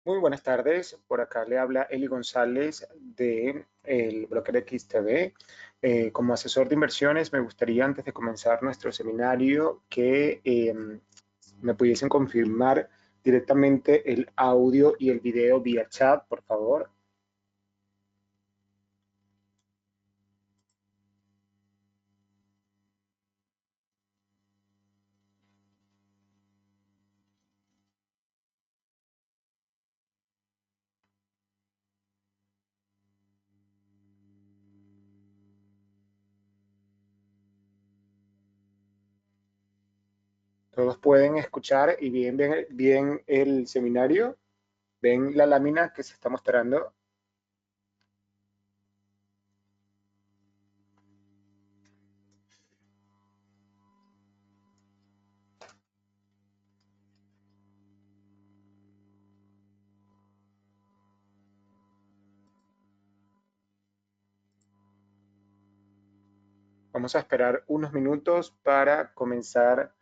Muy buenas tardes, por acá le habla Eli González de el broker XTB. Como asesor de inversiones, me gustaría antes de comenzar nuestro seminario que me pudiesen confirmar directamente el audio y el video vía chat, por favor. Todos pueden escuchar y bien el seminario. ¿Ven la lámina que se está mostrando? Vamos a esperar unos minutos para comenzar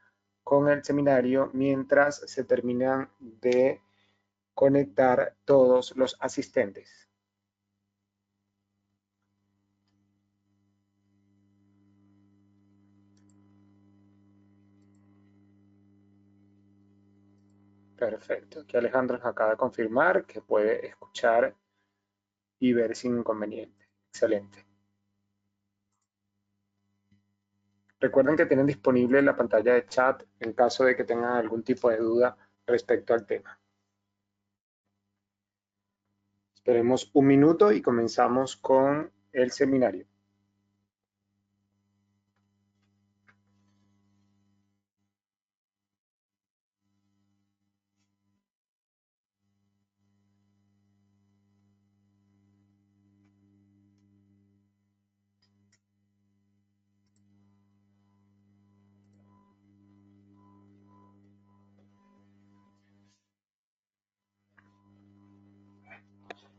con el seminario mientras se terminan de conectar todos los asistentes. Perfecto. Aquí Alejandro nos acaba de confirmar que puede escuchar y ver sin inconveniente. Excelente. Recuerden que tienen disponible la pantalla de chat en caso de que tengan algún tipo de duda respecto al tema. Esperemos un minuto y comenzamos con el seminario.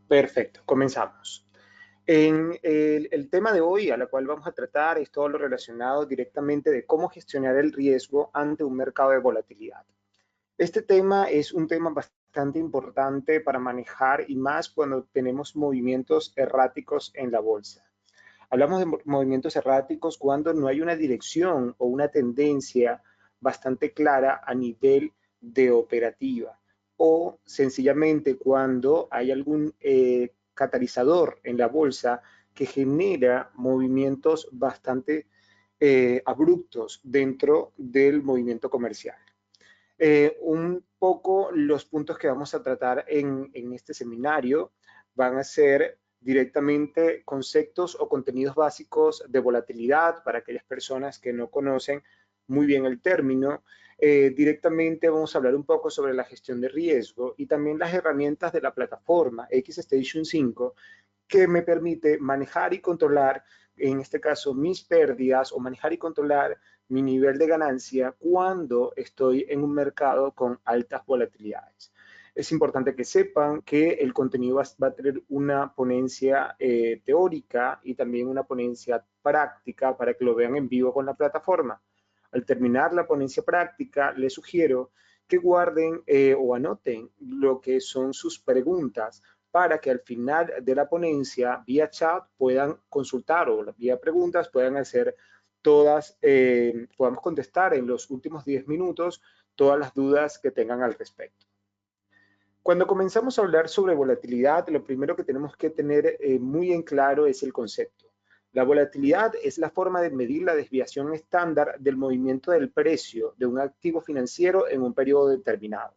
Perfecto, comenzamos. En el tema de hoy, a la cual vamos a tratar, es todo lo relacionado directamente de cómo gestionar el riesgo ante un mercado de volatilidad. Este tema es un tema bastante importante para manejar y más cuando tenemos movimientos erráticos en la bolsa. Hablamos de movimientos erráticos cuando no hay una dirección o una tendencia bastante clara a nivel de operativa o sencillamente cuando hay algún catalizador en la bolsa que genera movimientos bastante abruptos dentro del movimiento comercial. Un poco los puntos que vamos a tratar en este seminario van a ser directamente conceptos o contenidos básicos de volatilidad para aquellas personas que no conocen muy bien el término. Directamente vamos a hablar un poco sobre la gestión de riesgo y también las herramientas de la plataforma XStation 5 que me permite manejar y controlar, en este caso, mis pérdidas o manejar y controlar mi nivel de ganancia cuando estoy en un mercado con altas volatilidades. Es importante que sepan que el contenido va a tener una ponencia teórica y también una ponencia práctica para que lo vean en vivo con la plataforma. Al terminar la ponencia práctica, les sugiero que guarden o anoten lo que son sus preguntas para que al final de la ponencia, vía chat, puedan consultar o vía preguntas puedan hacer todas, podamos contestar en los últimos 10 minutos todas las dudas que tengan al respecto. Cuando comenzamos a hablar sobre volatilidad, lo primero que tenemos que tener muy en claro es el concepto. La volatilidad es la forma de medir la desviación estándar del movimiento del precio de un activo financiero en un periodo determinado.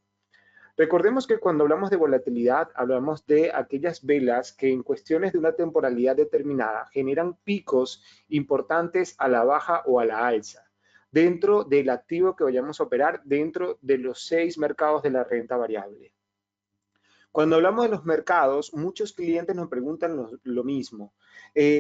Recordemos que cuando hablamos de volatilidad, hablamos de aquellas velas que en cuestiones de una temporalidad determinada generan picos importantes a la baja o a la alza dentro del activo que vayamos a operar dentro de los 6 mercados de la renta variable. Cuando hablamos de los mercados, muchos clientes nos preguntan lo mismo.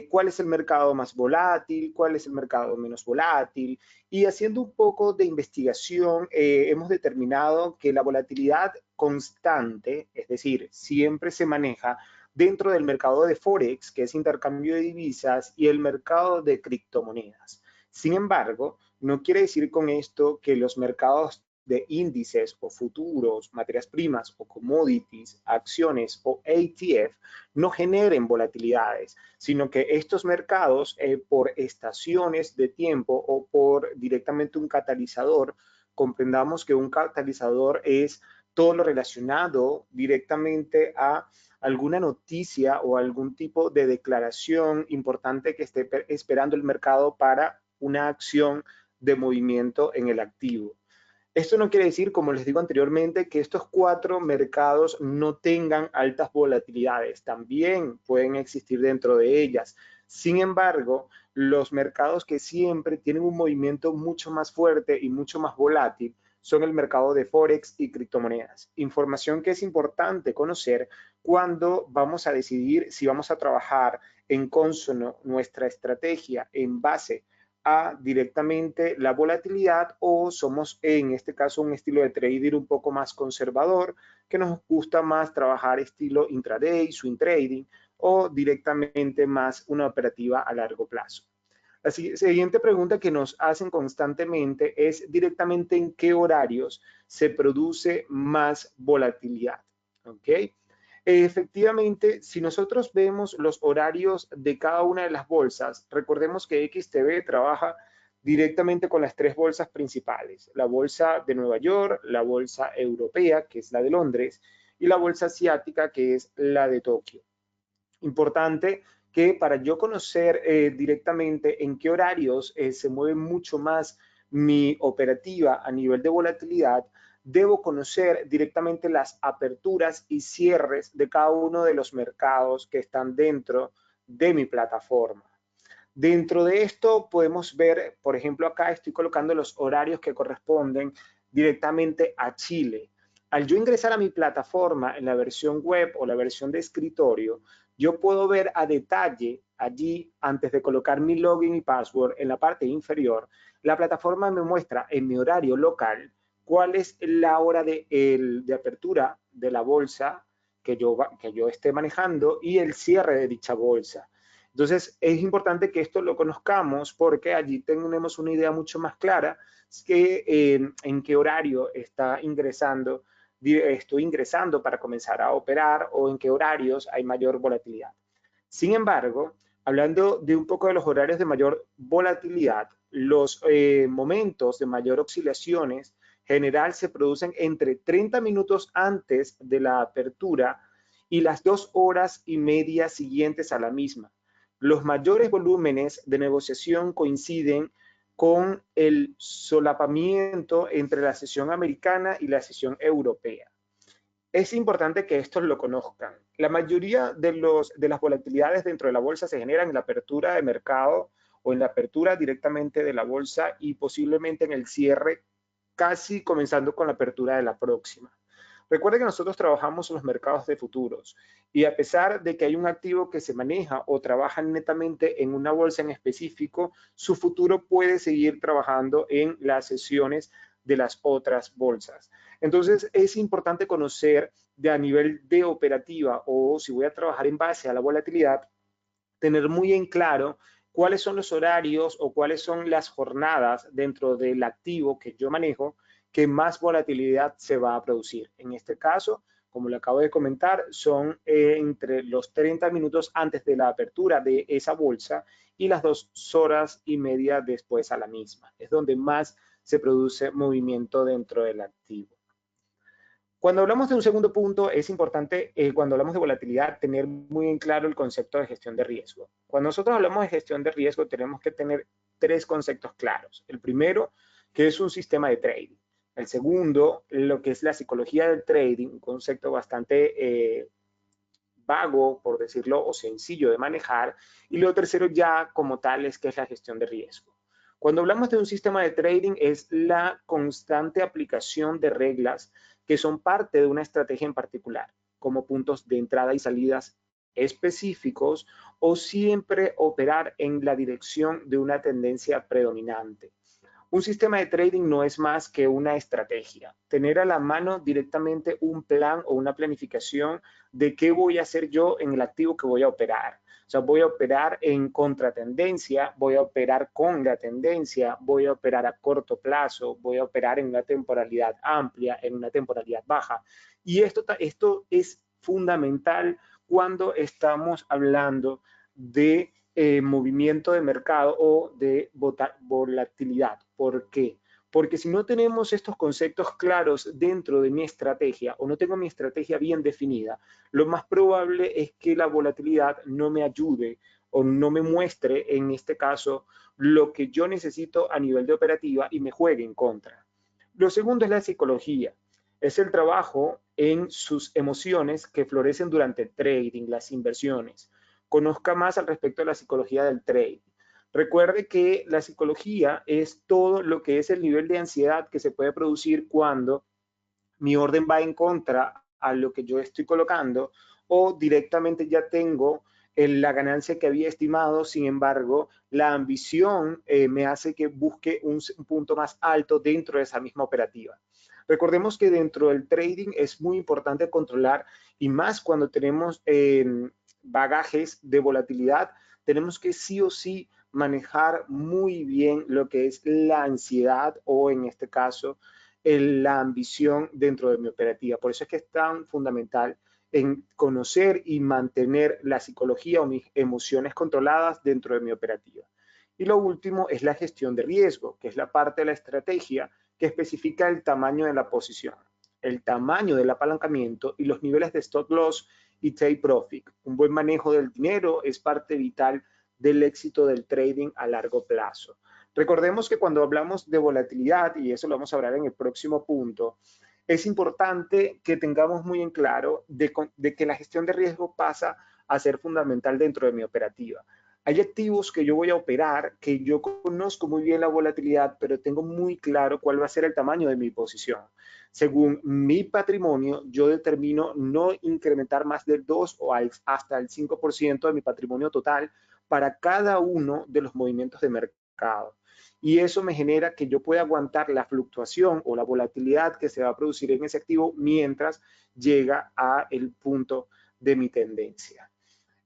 ¿Cuál es el mercado más volátil? ¿Cuál es el mercado menos volátil? Y haciendo un poco de investigación, hemos determinado que la volatilidad constante, es decir, siempre se maneja dentro del mercado de Forex, que es intercambio de divisas, y el mercado de criptomonedas. Sin embargo, no quiere decir con esto que los mercados de índices o futuros, materias primas o commodities, acciones o ETF, no generen volatilidades, sino que estos mercados, por estaciones de tiempo o por directamente un catalizador, comprendamos que un catalizador es todo lo relacionado directamente a alguna noticia o algún tipo de declaración importante que esté esperando el mercado para una acción de movimiento en el activo. Esto no quiere decir, como les digo anteriormente, que estos 4 mercados no tengan altas volatilidades. También pueden existir dentro de ellas. Sin embargo, los mercados que siempre tienen un movimiento mucho más fuerte y mucho más volátil son el mercado de Forex y criptomonedas. Información que es importante conocer cuando vamos a decidir si vamos a trabajar en consono nuestra estrategia en base a directamente la volatilidad o somos en este caso un estilo de trading un poco más conservador, que nos gusta más trabajar estilo intraday, swing trading o directamente más una operativa a largo plazo. La siguiente pregunta que nos hacen constantemente es directamente en qué horarios se produce más volatilidad. ¿Ok? Efectivamente, si nosotros vemos los horarios de cada una de las bolsas, recordemos que XTB trabaja directamente con las 3 bolsas principales, la bolsa de Nueva York, la bolsa europea, que es la de Londres, y la bolsa asiática, que es la de Tokio. Importante que para yo conocer directamente en qué horarios se mueve mucho más mi operativa a nivel de volatilidad, debo conocer directamente las aperturas y cierres de cada uno de los mercados que están dentro de mi plataforma. Dentro de esto podemos ver, por ejemplo, acá estoy colocando los horarios que corresponden directamente a Chile. Al yo ingresar a mi plataforma en la versión web o la versión de escritorio, yo puedo ver a detalle allí, antes de colocar mi login y password en la parte inferior, la plataforma me muestra en mi horario local cuál es la hora de apertura de la bolsa que yo esté manejando y el cierre de dicha bolsa. Entonces, es importante que esto lo conozcamos porque allí tenemos una idea mucho más clara que en qué horario estoy ingresando para comenzar a operar o en qué horarios hay mayor volatilidad. Sin embargo, hablando de un poco de los horarios de mayor volatilidad, los momentos de mayor oscilaciones general se producen entre 30 minutos antes de la apertura y las 2 horas y media siguientes a la misma. Los mayores volúmenes de negociación coinciden con el solapamiento entre la sesión americana y la sesión europea. Es importante que estos lo conozcan. La mayoría de las volatilidades dentro de la bolsa se generan en la apertura de mercado o en la apertura directamente de la bolsa y posiblemente en el cierre, casi comenzando con la apertura de la próxima. Recuerde que nosotros trabajamos en los mercados de futuros y a pesar de que hay un activo que se maneja o trabaja netamente en una bolsa en específico, su futuro puede seguir trabajando en las sesiones de las otras bolsas. Entonces, es importante conocer a nivel de operativa o si voy a trabajar en base a la volatilidad, tener muy en claro cuáles son los horarios o cuáles son las jornadas dentro del activo que yo manejo que más volatilidad se va a producir. En este caso, como le acabo de comentar, son entre los 30 minutos antes de la apertura de esa bolsa y las 2 horas y media después a la misma. Es donde más se produce movimiento dentro del activo. Cuando hablamos de un segundo punto, es importante, cuando hablamos de volatilidad, tener muy en claro el concepto de gestión de riesgo. Cuando nosotros hablamos de gestión de riesgo, tenemos que tener 3 conceptos claros. El primero, que es un sistema de trading. El segundo, lo que es la psicología del trading, un concepto bastante vago, por decirlo, o sencillo de manejar. Y lo tercero ya como tal es que es la gestión de riesgo. Cuando hablamos de un sistema de trading es la constante aplicación de reglas que son parte de una estrategia en particular, como puntos de entrada y salidas específicos o siempre operar en la dirección de una tendencia predominante. Un sistema de trading no es más que una estrategia. Tener a la mano directamente un plan o una planificación de qué voy a hacer yo en el activo que voy a operar. O sea, voy a operar en contratendencia, voy a operar con la tendencia, voy a operar a corto plazo, voy a operar en una temporalidad amplia, en una temporalidad baja. Y esto es fundamental cuando estamos hablando de movimiento de mercado o de volatilidad. ¿Por qué? Porque si no tenemos estos conceptos claros dentro de mi estrategia o no tengo mi estrategia bien definida, lo más probable es que la volatilidad no me ayude o no me muestre, en este caso, lo que yo necesito a nivel de operativa y me juegue en contra. Lo segundo es la psicología. Es el trabajo en sus emociones que florecen durante el trading, las inversiones. Conozca más al respecto de la psicología del trading. Recuerde que la psicología es todo lo que es el nivel de ansiedad que se puede producir cuando mi orden va en contra a lo que yo estoy colocando o directamente ya tengo la ganancia que había estimado, sin embargo, la ambición me hace que busque un punto más alto dentro de esa misma operativa. Recordemos que dentro del trading es muy importante controlar y más cuando tenemos bagajes de volatilidad, tenemos que sí o sí manejar muy bien lo que es la ansiedad o en este caso la ambición dentro de mi operativa. Por eso es que es tan fundamental en conocer y mantener la psicología o mis emociones controladas dentro de mi operativa. Y lo último es la gestión de riesgo, que es la parte de la estrategia que especifica el tamaño de la posición, el tamaño del apalancamiento y los niveles de stop loss y take profit. Un buen manejo del dinero es parte vital del éxito del trading a largo plazo. Recordemos que cuando hablamos de volatilidad, y eso lo vamos a hablar en el próximo punto, es importante que tengamos muy en claro de que la gestión de riesgo pasa a ser fundamental dentro de mi operativa. Hay activos que yo voy a operar, que yo conozco muy bien la volatilidad, pero tengo muy claro cuál va a ser el tamaño de mi posición. Según mi patrimonio, yo determino no incrementar más del 2 o hasta el 5% de mi patrimonio total para cada uno de los movimientos de mercado. Y eso me genera que yo pueda aguantar la fluctuación o la volatilidad que se va a producir en ese activo mientras llega a el punto de mi tendencia.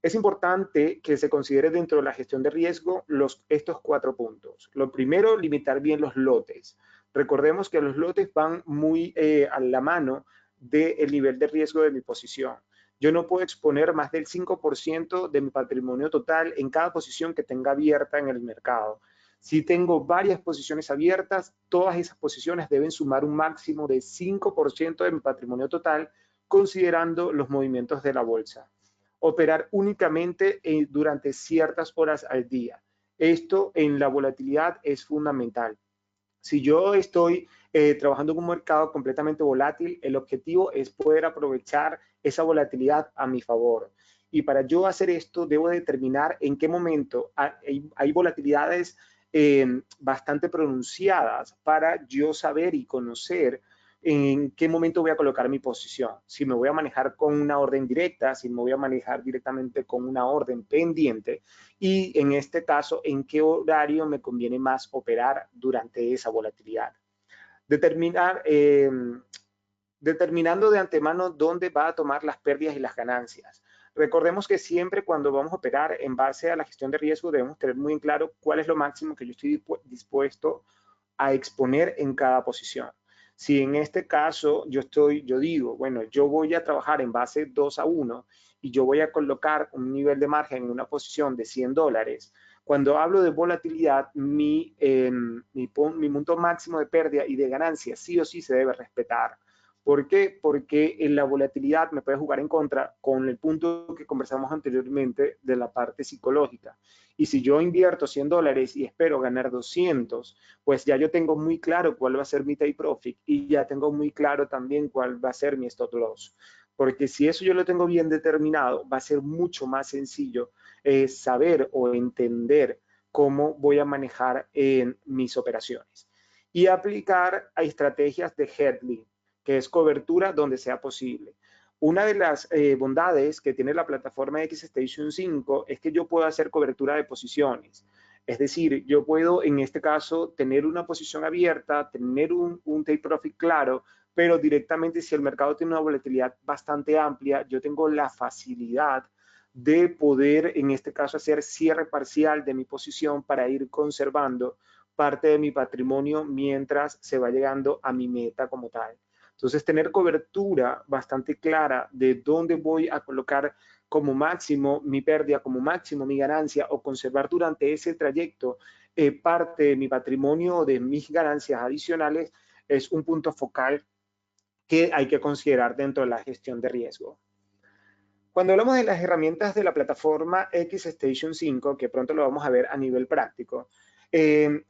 Es importante que se considere dentro de la gestión de riesgo estos 4 puntos. Lo primero, limitar bien los lotes. Recordemos que los lotes van muy a la mano del nivel de riesgo de mi posición. Yo no puedo exponer más del 5% de mi patrimonio total en cada posición que tenga abierta en el mercado. Si tengo varias posiciones abiertas, todas esas posiciones deben sumar un máximo de 5% de mi patrimonio total, considerando los movimientos de la bolsa. Operar únicamente durante ciertas horas al día. Esto en la volatilidad es fundamental. Si yo estoy trabajando en un mercado completamente volátil, el objetivo es poder aprovechar esa volatilidad a mi favor. Y para yo hacer esto, debo determinar en qué momento hay volatilidades bastante pronunciadas para yo saber y conocer en qué momento voy a colocar mi posición. Si me voy a manejar con una orden directa, si me voy a manejar directamente con una orden pendiente y en este caso, en qué horario me conviene más operar durante esa volatilidad. Determinando de antemano dónde va a tomar las pérdidas y las ganancias. Recordemos que siempre cuando vamos a operar en base a la gestión de riesgo debemos tener muy en claro cuál es lo máximo que yo estoy dispuesto a exponer en cada posición. Si en este caso yo digo, bueno, yo voy a trabajar en base 2-1 y yo voy a colocar un nivel de margen en una posición de $100, cuando hablo de volatilidad, mi punto máximo de pérdida y de ganancia sí o sí se debe respetar. ¿Por qué? Porque en la volatilidad me puede jugar en contra con el punto que conversamos anteriormente de la parte psicológica. Y si yo invierto $100 y espero ganar 200, pues ya yo tengo muy claro cuál va a ser mi take profit y ya tengo muy claro también cuál va a ser mi stop loss. Porque si eso yo lo tengo bien determinado, va a ser mucho más sencillo saber o entender cómo voy a manejar en mis operaciones. Y aplicar a estrategias de hedging, que es cobertura donde sea posible. Una de las bondades que tiene la plataforma XStation 5 es que yo puedo hacer cobertura de posiciones. Es decir, yo puedo en este caso tener una posición abierta, tener un take profit claro, pero directamente si el mercado tiene una volatilidad bastante amplia, yo tengo la facilidad de poder, en este caso, hacer cierre parcial de mi posición para ir conservando parte de mi patrimonio mientras se va llegando a mi meta como tal. Entonces, tener cobertura bastante clara de dónde voy a colocar como máximo mi pérdida, como máximo mi ganancia, o conservar durante ese trayecto parte de mi patrimonio o de mis ganancias adicionales, es un punto focal que hay que considerar dentro de la gestión de riesgo. Cuando hablamos de las herramientas de la plataforma XStation 5, que pronto lo vamos a ver a nivel práctico,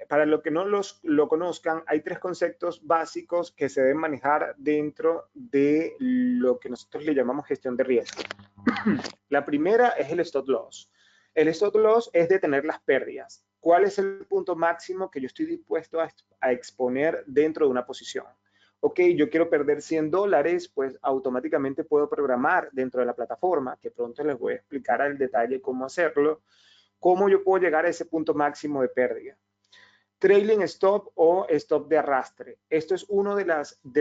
para los que no lo conozcan, hay tres conceptos básicos que se deben manejar dentro de lo que nosotros le llamamos gestión de riesgo. La primera es el stop loss. El stop loss es detener las pérdidas. ¿Cuál es el punto máximo que yo estoy dispuesto a exponer dentro de una posición? Ok, yo quiero perder $100, pues automáticamente puedo programar dentro de la plataforma, que pronto les voy a explicar al detalle cómo hacerlo, cómo yo puedo llegar a ese punto máximo de pérdida. Trailing stop o stop de arrastre. Esto es una de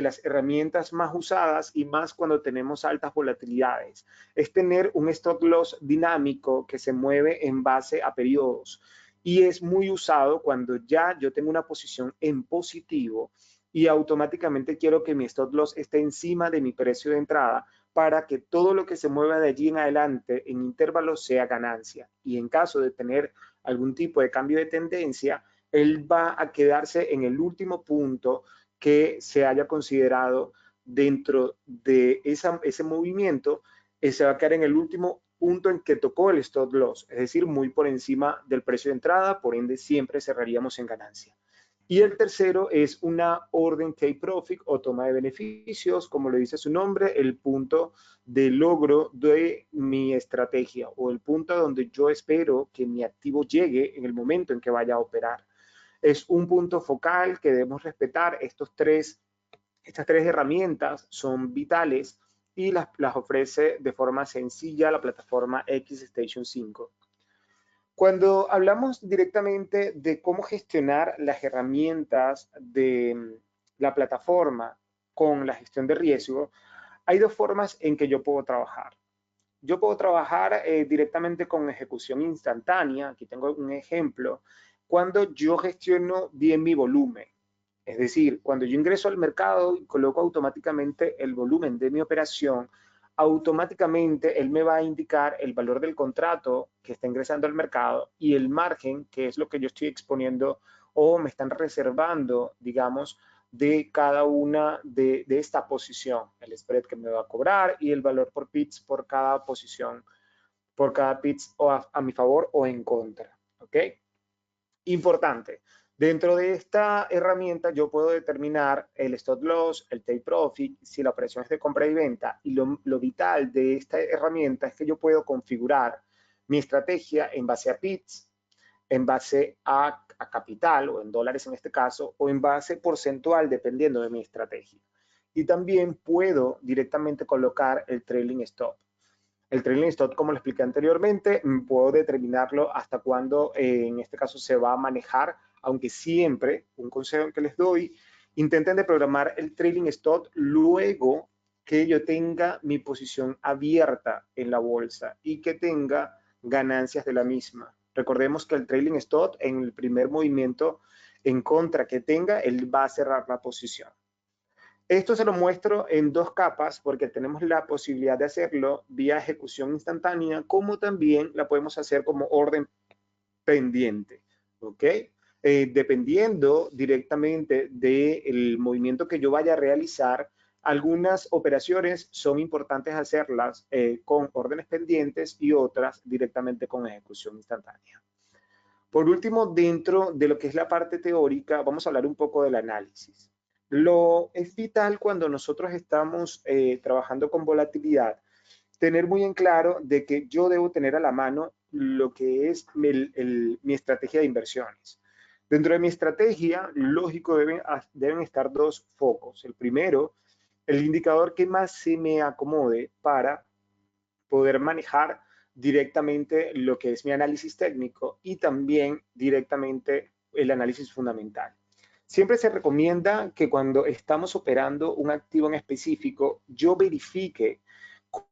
las herramientas más usadas y más cuando tenemos altas volatilidades. Es tener un stop loss dinámico que se mueve en base a periodos y es muy usado cuando ya yo tengo una posición en positivo y automáticamente quiero que mi stop loss esté encima de mi precio de entrada para que todo lo que se mueva de allí en adelante en intervalos sea ganancia. Y en caso de tener algún tipo de cambio de tendencia, él va a quedarse en el último punto que se haya considerado dentro de ese movimiento, se va a quedar en el último punto en que tocó el stop loss, es decir, muy por encima del precio de entrada, por ende siempre cerraríamos en ganancia. Y el tercero es una orden take profit o toma de beneficios, como le dice su nombre, el punto de logro de mi estrategia o el punto donde yo espero que mi activo llegue en el momento en que vaya a operar. Es un punto focal que debemos respetar. Estas tres herramientas son vitales y las ofrece de forma sencilla la plataforma XStation 5. Cuando hablamos directamente de cómo gestionar las herramientas de la plataforma con la gestión de riesgo, hay dos formas en que yo puedo trabajar. Yo puedo trabajar directamente con ejecución instantánea. Aquí tengo un ejemplo. Cuando yo gestiono bien mi volumen, es decir, cuando yo ingreso al mercado y coloco automáticamente el volumen de mi operación, automáticamente él me va a indicar el valor del contrato que está ingresando al mercado y el margen, que es lo que yo estoy exponiendo o me están reservando, digamos, de cada una de esta posición, el spread que me va a cobrar y el valor por pips por cada posición, por cada pips o a mi favor o en contra. ¿Ok? Importante. Dentro de esta herramienta yo puedo determinar el stop loss, el take profit, si la operación es de compra y venta. Y lo vital de esta herramienta es que yo puedo configurar mi estrategia en base a pips, en base a capital o en dólares en este caso, o en base porcentual dependiendo de mi estrategia. Y también puedo directamente colocar el trailing stop. El trailing stop, como lo expliqué anteriormente, puedo determinarlo hasta cuándo, en este caso, se va a manejar, aunque siempre, un consejo que les doy, intenten de programar el trailing stop luego que yo tenga mi posición abierta en la bolsa y que tenga ganancias de la misma. Recordemos que el trailing stop, en el primer movimiento en contra que tenga, él va a cerrar la posición. Esto se lo muestro en dos capas porque tenemos la posibilidad de hacerlo vía ejecución instantánea, como también la podemos hacer como orden pendiente, ¿ok? Dependiendo directamente del movimiento que yo vaya a realizar, algunas operaciones son importantes hacerlas con órdenes pendientes y otras directamente con ejecución instantánea. Por último, dentro de lo que es la parte teórica, vamos a hablar un poco del análisis. Es vital cuando nosotros estamos trabajando con volatilidad, tener muy en claro de que yo debo tener a la mano lo que es mi estrategia de inversiones. Dentro de mi estrategia, lógico, deben estar dos focos. El primero, el indicador que más se me acomode para poder manejar directamente lo que es mi análisis técnico y también directamente el análisis fundamental. Siempre se recomienda que cuando estamos operando un activo en específico, yo verifique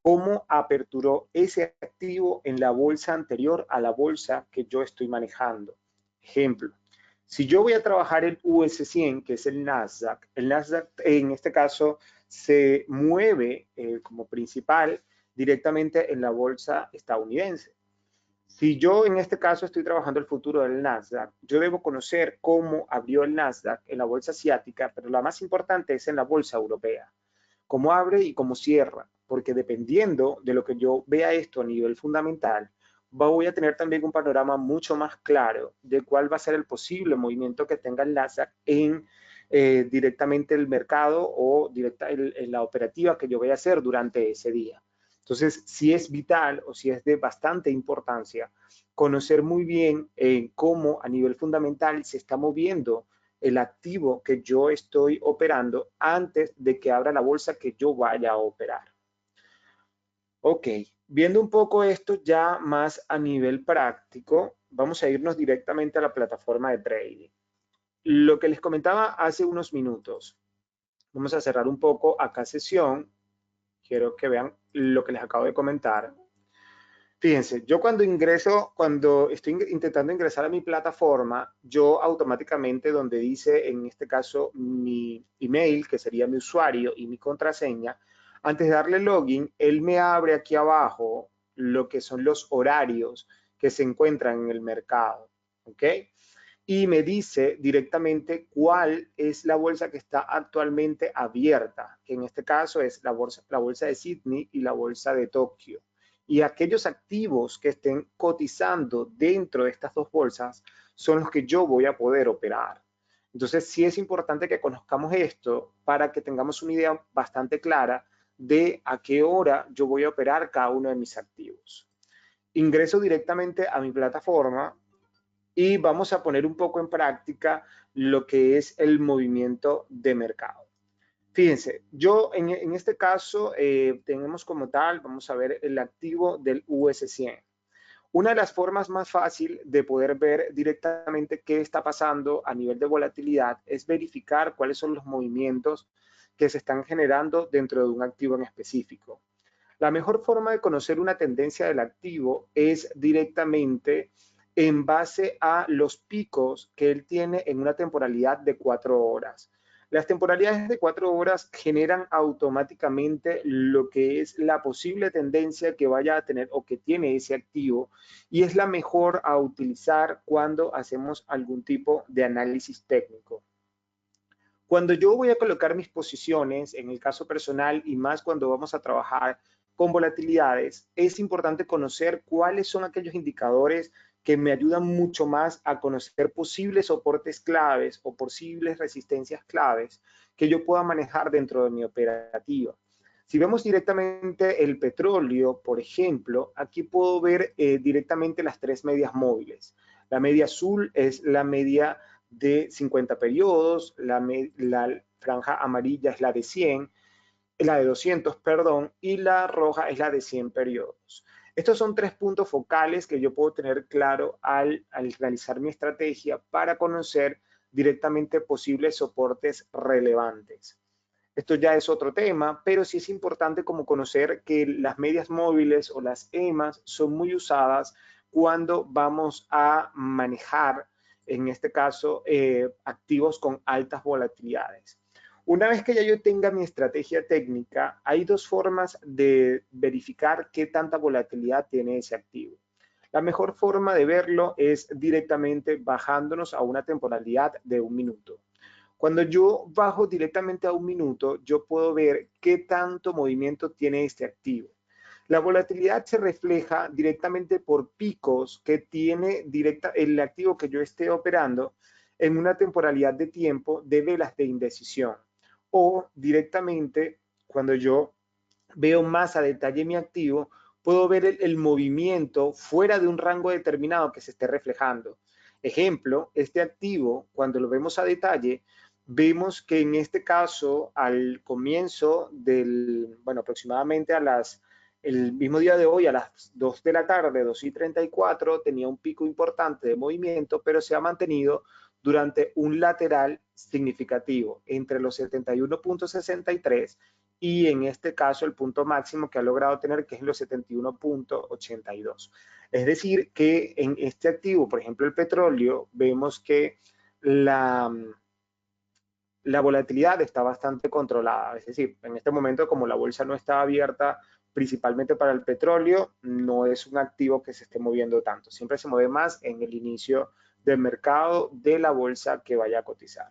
cómo aperturó ese activo en la bolsa anterior a la bolsa que yo estoy manejando. Ejemplo, si yo voy a trabajar el US100, que es el Nasdaq en este caso se mueve como principal directamente en la bolsa estadounidense. Si yo en este caso estoy trabajando el futuro del Nasdaq, yo debo conocer cómo abrió el Nasdaq en la bolsa asiática, pero la más importante es en la bolsa europea. Cómo abre y cómo cierra, porque dependiendo de lo que yo vea esto a nivel fundamental, voy a tener también un panorama mucho más claro de cuál va a ser el posible movimiento que tenga el Nasdaq en directamente el mercado o en la operativa que yo voy a hacer durante ese día. Entonces, si es vital o si es de bastante importancia conocer muy bien cómo a nivel fundamental se está moviendo el activo que yo estoy operando antes de que abra la bolsa que yo vaya a operar. Ok, viendo un poco esto ya más a nivel práctico, vamos a irnos directamente a la plataforma de trading. Lo que les comentaba hace unos minutos, vamos a cerrar un poco acá sesión. Quiero que vean lo que les acabo de comentar. Fíjense, yo cuando estoy intentando ingresar a mi plataforma, yo automáticamente donde dice, en este caso, mi email, que sería mi usuario y mi contraseña, antes de darle login, él me abre aquí abajo lo que son los horarios que se encuentran en el mercado, ¿ok? Y me dice directamente cuál es la bolsa que está actualmente abierta, que en este caso es la bolsa de Sydney y la bolsa de Tokio. Y aquellos activos que estén cotizando dentro de estas dos bolsas son los que yo voy a poder operar. Entonces, sí es importante que conozcamos esto para que tengamos una idea bastante clara de a qué hora yo voy a operar cada uno de mis activos. Ingreso directamente a mi plataforma y vamos a poner un poco en práctica lo que es el movimiento de mercado. Fíjense, yo en este caso tenemos como tal, vamos a ver el activo del US100. Una de las formas más fácil de poder ver directamente qué está pasando a nivel de volatilidad es verificar cuáles son los movimientos que se están generando dentro de un activo en específico. La mejor forma de conocer una tendencia del activo es directamente en base a los picos que él tiene en una temporalidad de 4 horas. Las temporalidades de 4 horas generan automáticamente lo que es la posible tendencia que vaya a tener o que tiene ese activo y es la mejor a utilizar cuando hacemos algún tipo de análisis técnico. Cuando yo voy a colocar mis posiciones, en el caso personal y más cuando vamos a trabajar con volatilidades, es importante conocer cuáles son aquellos indicadores que me ayudan mucho más a conocer posibles soportes claves o posibles resistencias claves que yo pueda manejar dentro de mi operativa. Si vemos directamente el petróleo, por ejemplo, aquí puedo ver directamente las tres medias móviles. La media azul es la media de 50 periodos, la franja amarilla es la de 100, la de 200, perdón, y la roja es la de 100 periodos. Estos son tres puntos focales que yo puedo tener claro al realizar mi estrategia para conocer directamente posibles soportes relevantes. Esto ya es otro tema, pero sí es importante como conocer que las medias móviles o las EMAs son muy usadas cuando vamos a manejar, en este caso, activos con altas volatilidades. Una vez que ya yo tenga mi estrategia técnica, hay dos formas de verificar qué tanta volatilidad tiene ese activo. La mejor forma de verlo es directamente bajándonos a una temporalidad de 1 minuto. Cuando yo bajo directamente a 1 minuto, yo puedo ver qué tanto movimiento tiene este activo. La volatilidad se refleja directamente por picos que tiene el activo que yo esté operando en una temporalidad de tiempo de velas de indecisión. O directamente, cuando yo veo más a detalle mi activo, puedo ver el movimiento fuera de un rango determinado que se esté reflejando. Ejemplo, este activo, cuando lo vemos a detalle, vemos que en este caso, al comienzo bueno, aproximadamente el mismo día de hoy, a las 2 de la tarde, 2:34, tenía un pico importante de movimiento, pero se ha mantenido durante un lateral significativo entre los 71.63 y en este caso el punto máximo que ha logrado tener, que es los 71.82. Es decir, que en este activo, por ejemplo, el petróleo, vemos que la volatilidad está bastante controlada. Es decir, en este momento, como la bolsa no está abierta principalmente para el petróleo, no es un activo que se esté moviendo tanto. Siempre se mueve más en el inicio del mercado de la bolsa que vaya a cotizar.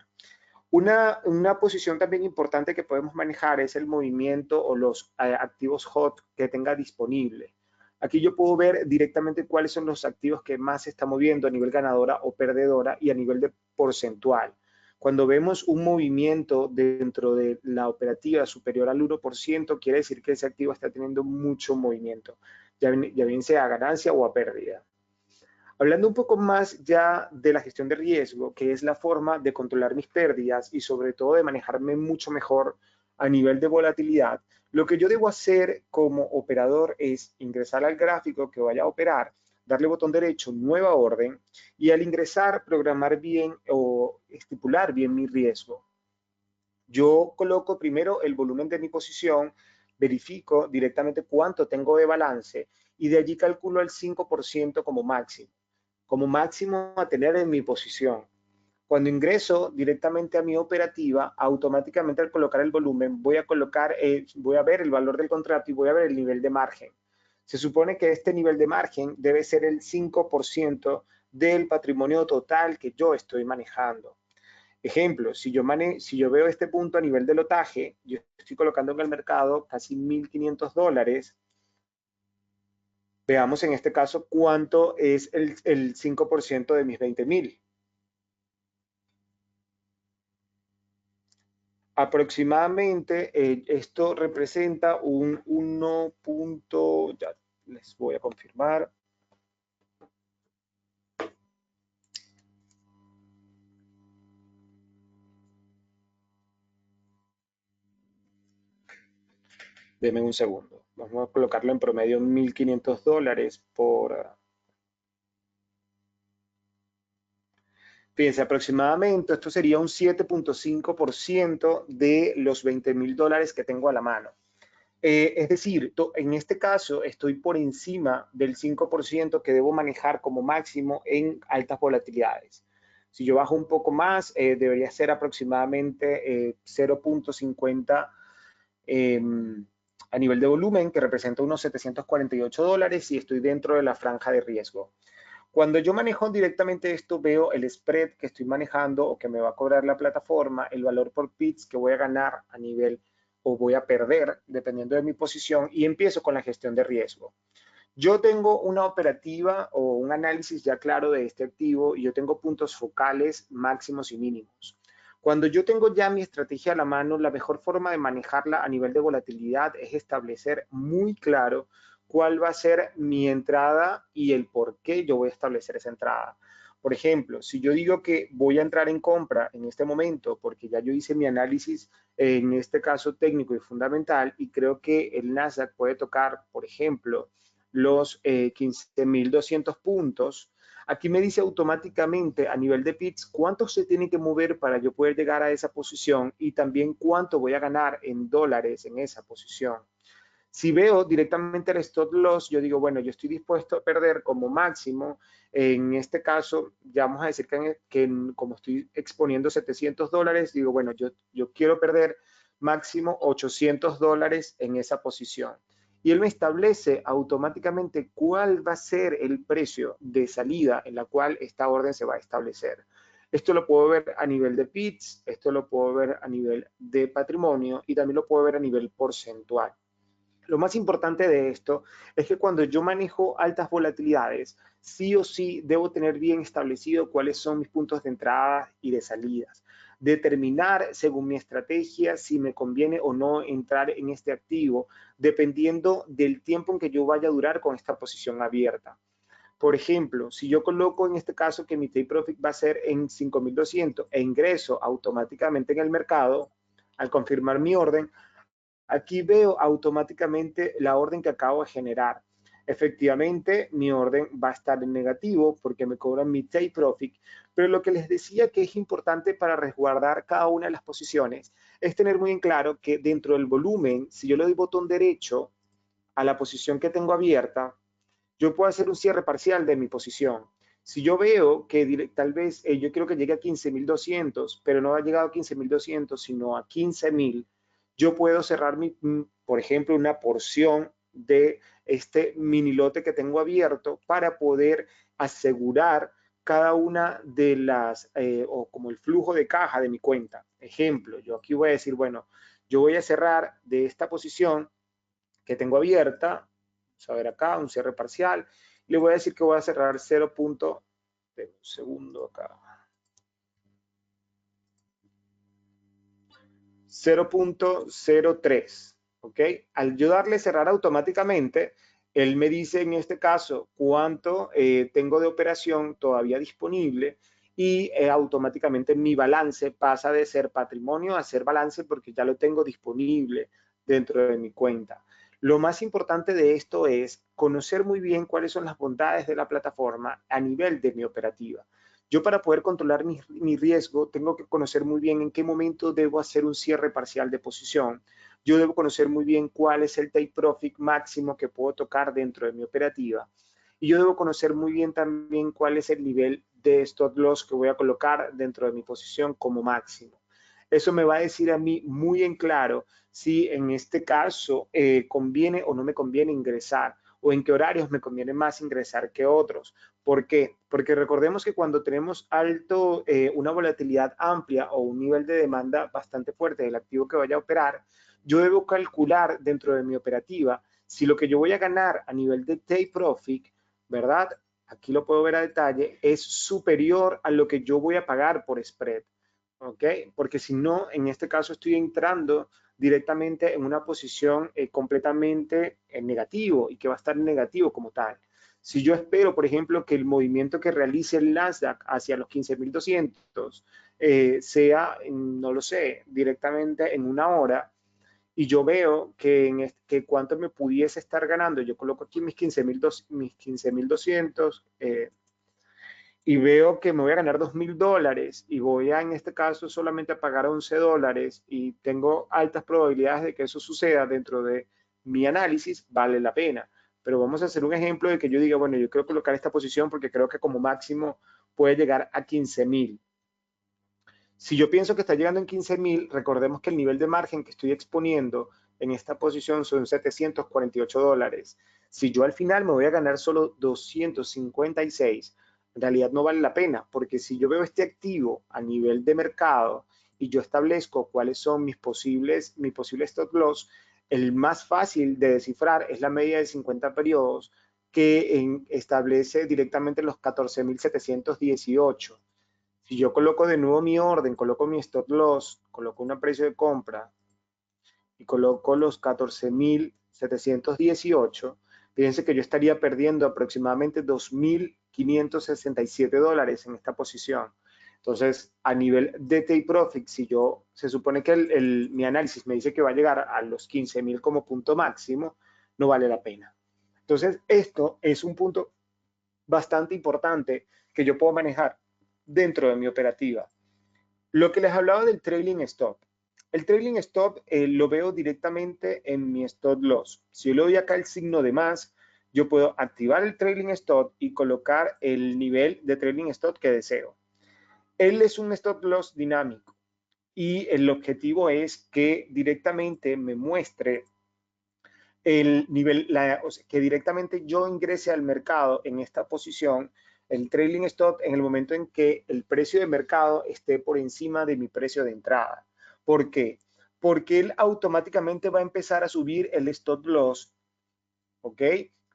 Una posición también importante que podemos manejar es el movimiento o los activos hot que tenga disponible. Aquí yo puedo ver directamente cuáles son los activos que más se está moviendo a nivel ganadora o perdedora y a nivel de porcentual. Cuando vemos un movimiento dentro de la operativa superior al 1%, quiere decir que ese activo está teniendo mucho movimiento, ya bien sea a ganancia o a pérdida. Hablando un poco más ya de la gestión de riesgo, que es la forma de controlar mis pérdidas y sobre todo de manejarme mucho mejor a nivel de volatilidad, lo que yo debo hacer como operador es ingresar al gráfico que vaya a operar, darle botón derecho, nueva orden, y al ingresar programar bien o estipular bien mi riesgo. Yo coloco primero el volumen de mi posición, verifico directamente cuánto tengo de balance y de allí calculo el 5% como máximo a tener en mi posición. Cuando ingreso directamente a mi operativa, automáticamente al colocar el volumen voy a ver el valor del contrato y voy a ver el nivel de margen. Se supone que este nivel de margen debe ser el 5% del patrimonio total que yo estoy manejando. Ejemplo, si yo veo este punto a nivel de lotaje, yo estoy colocando en el mercado casi $1.500. Veamos en este caso cuánto es el 5% de mis 20.000. Aproximadamente esto representa un 1. Ya les voy a confirmar. Denme un segundo. Vamos a colocarlo en promedio $1.500 por... Fíjense, aproximadamente esto sería un 7.5% de los $20.000 que tengo a la mano. Es decir, en este caso estoy por encima del 5% que debo manejar como máximo en altas volatilidades. Si yo bajo un poco más, debería ser aproximadamente 0.50 a nivel de volumen, que representa unos $748 y estoy dentro de la franja de riesgo. Cuando yo manejo directamente esto, veo el spread que estoy manejando o que me va a cobrar la plataforma, el valor por pips que voy a ganar a nivel o voy a perder dependiendo de mi posición y empiezo con la gestión de riesgo. Yo tengo una operativa o un análisis ya claro de este activo y yo tengo puntos focales máximos y mínimos. Cuando yo tengo ya mi estrategia a la mano, la mejor forma de manejarla a nivel de volatilidad es establecer muy claro cuál va a ser mi entrada y el por qué yo voy a establecer esa entrada. Por ejemplo, si yo digo que voy a entrar en compra en este momento porque ya yo hice mi análisis, en este caso técnico y fundamental, y creo que el Nasdaq puede tocar, por ejemplo, los 15.200 puntos, aquí me dice automáticamente a nivel de pips cuánto se tiene que mover para yo poder llegar a esa posición y también cuánto voy a ganar en dólares en esa posición. Si veo directamente el stop loss, yo digo, bueno, yo estoy dispuesto a perder como máximo, en este caso, ya vamos a decir que como estoy exponiendo $700, digo, bueno, yo quiero perder máximo $800 en esa posición. Y él me establece automáticamente cuál va a ser el precio de salida en la cual esta orden se va a establecer. Esto lo puedo ver a nivel de pips, esto lo puedo ver a nivel de patrimonio y también lo puedo ver a nivel porcentual. Lo más importante de esto es que cuando yo manejo altas volatilidades, sí o sí debo tener bien establecido cuáles son mis puntos de entrada y de salidas. Determinar según mi estrategia si me conviene o no entrar en este activo, dependiendo del tiempo en que yo vaya a durar con esta posición abierta. Por ejemplo, si yo coloco en este caso que mi take profit va a ser en 5.200 e ingreso automáticamente en el mercado, al confirmar mi orden, aquí veo automáticamente la orden que acabo de generar. Efectivamente, mi orden va a estar en negativo porque me cobran mi take profit, pero lo que les decía que es importante para resguardar cada una de las posiciones es tener muy en claro que dentro del volumen, si yo le doy botón derecho a la posición que tengo abierta, yo puedo hacer un cierre parcial de mi posición. Si yo veo que tal vez yo quiero que llegue a 15.200, pero no ha llegado a 15.200, sino a 15.000, yo puedo cerrar, por ejemplo, una porción de este mini lote que tengo abierto para poder asegurar cada una de las, o como el flujo de caja de mi cuenta. Ejemplo, yo aquí voy a decir, bueno, yo voy a cerrar de esta posición que tengo abierta, vamos a ver acá, un cierre parcial, le voy a decir que voy a cerrar 0. Un segundo acá. 0.03, ¿ok? Al yo darle cerrar automáticamente, él me dice en este caso cuánto tengo de operación todavía disponible y automáticamente mi balance pasa de ser patrimonio a ser balance porque ya lo tengo disponible dentro de mi cuenta. Lo más importante de esto es conocer muy bien cuáles son las bondades de la plataforma a nivel de mi operativa. Yo para poder controlar mi riesgo tengo que conocer muy bien en qué momento debo hacer un cierre parcial de posición. Yo debo conocer muy bien cuál es el take profit máximo que puedo tocar dentro de mi operativa. Y yo debo conocer muy bien también cuál es el nivel de stop loss que voy a colocar dentro de mi posición como máximo. Eso me va a decir a mí muy en claro si en este caso conviene o no me conviene ingresar o en qué horarios me conviene más ingresar que otros. ¿Por qué? Porque recordemos que cuando tenemos una volatilidad amplia o un nivel de demanda bastante fuerte del activo que vaya a operar, yo debo calcular dentro de mi operativa si lo que yo voy a ganar a nivel de take profit, ¿verdad? Aquí lo puedo ver a detalle, es superior a lo que yo voy a pagar por spread. ¿Ok? Porque si no, en este caso estoy entrando directamente en una posición completamente en negativo y que va a estar en negativo como tal. Si yo espero, por ejemplo, que el movimiento que realice el Nasdaq hacia los 15.200 sea, no lo sé, directamente en una hora, y yo veo que cuánto me pudiese estar ganando, yo coloco aquí mis 15.200, y veo que me voy a ganar $2.000 y voy a, en este caso, solamente a pagar $11 y tengo altas probabilidades de que eso suceda dentro de mi análisis, vale la pena. Pero vamos a hacer un ejemplo de que yo diga, bueno, yo quiero colocar esta posición porque creo que como máximo puede llegar a 15.000. Si yo pienso que está llegando en 15.000, recordemos que el nivel de margen que estoy exponiendo en esta posición son $748. Si yo al final me voy a ganar solo 256, en realidad no vale la pena, porque si yo veo este activo a nivel de mercado y yo establezco cuáles son mi posible stop loss, el más fácil de descifrar es la media de 50 periodos que establece directamente los 14.718. Si yo coloco de nuevo mi orden, coloco mi stop loss, coloco un precio de compra y coloco los 14.718, fíjense que yo estaría perdiendo aproximadamente $2.567 en esta posición. Entonces, a nivel de take profit, si yo, se supone que mi análisis me dice que va a llegar a los 15.000 como punto máximo, no vale la pena. Entonces, esto es un punto bastante importante que yo puedo manejar dentro de mi operativa. Lo que les hablaba del trailing stop. El trailing stop lo veo directamente en mi stop loss. Si yo le doy acá el signo de más, yo puedo activar el trailing stop y colocar el nivel de trailing stop que deseo. Él es un stop loss dinámico y el objetivo es que directamente me muestre el nivel, o sea, que directamente yo ingrese al mercado en esta posición, el trailing stop, en el momento en que el precio de mercado esté por encima de mi precio de entrada. ¿Por qué? Porque él automáticamente va a empezar a subir el stop loss, ¿ok?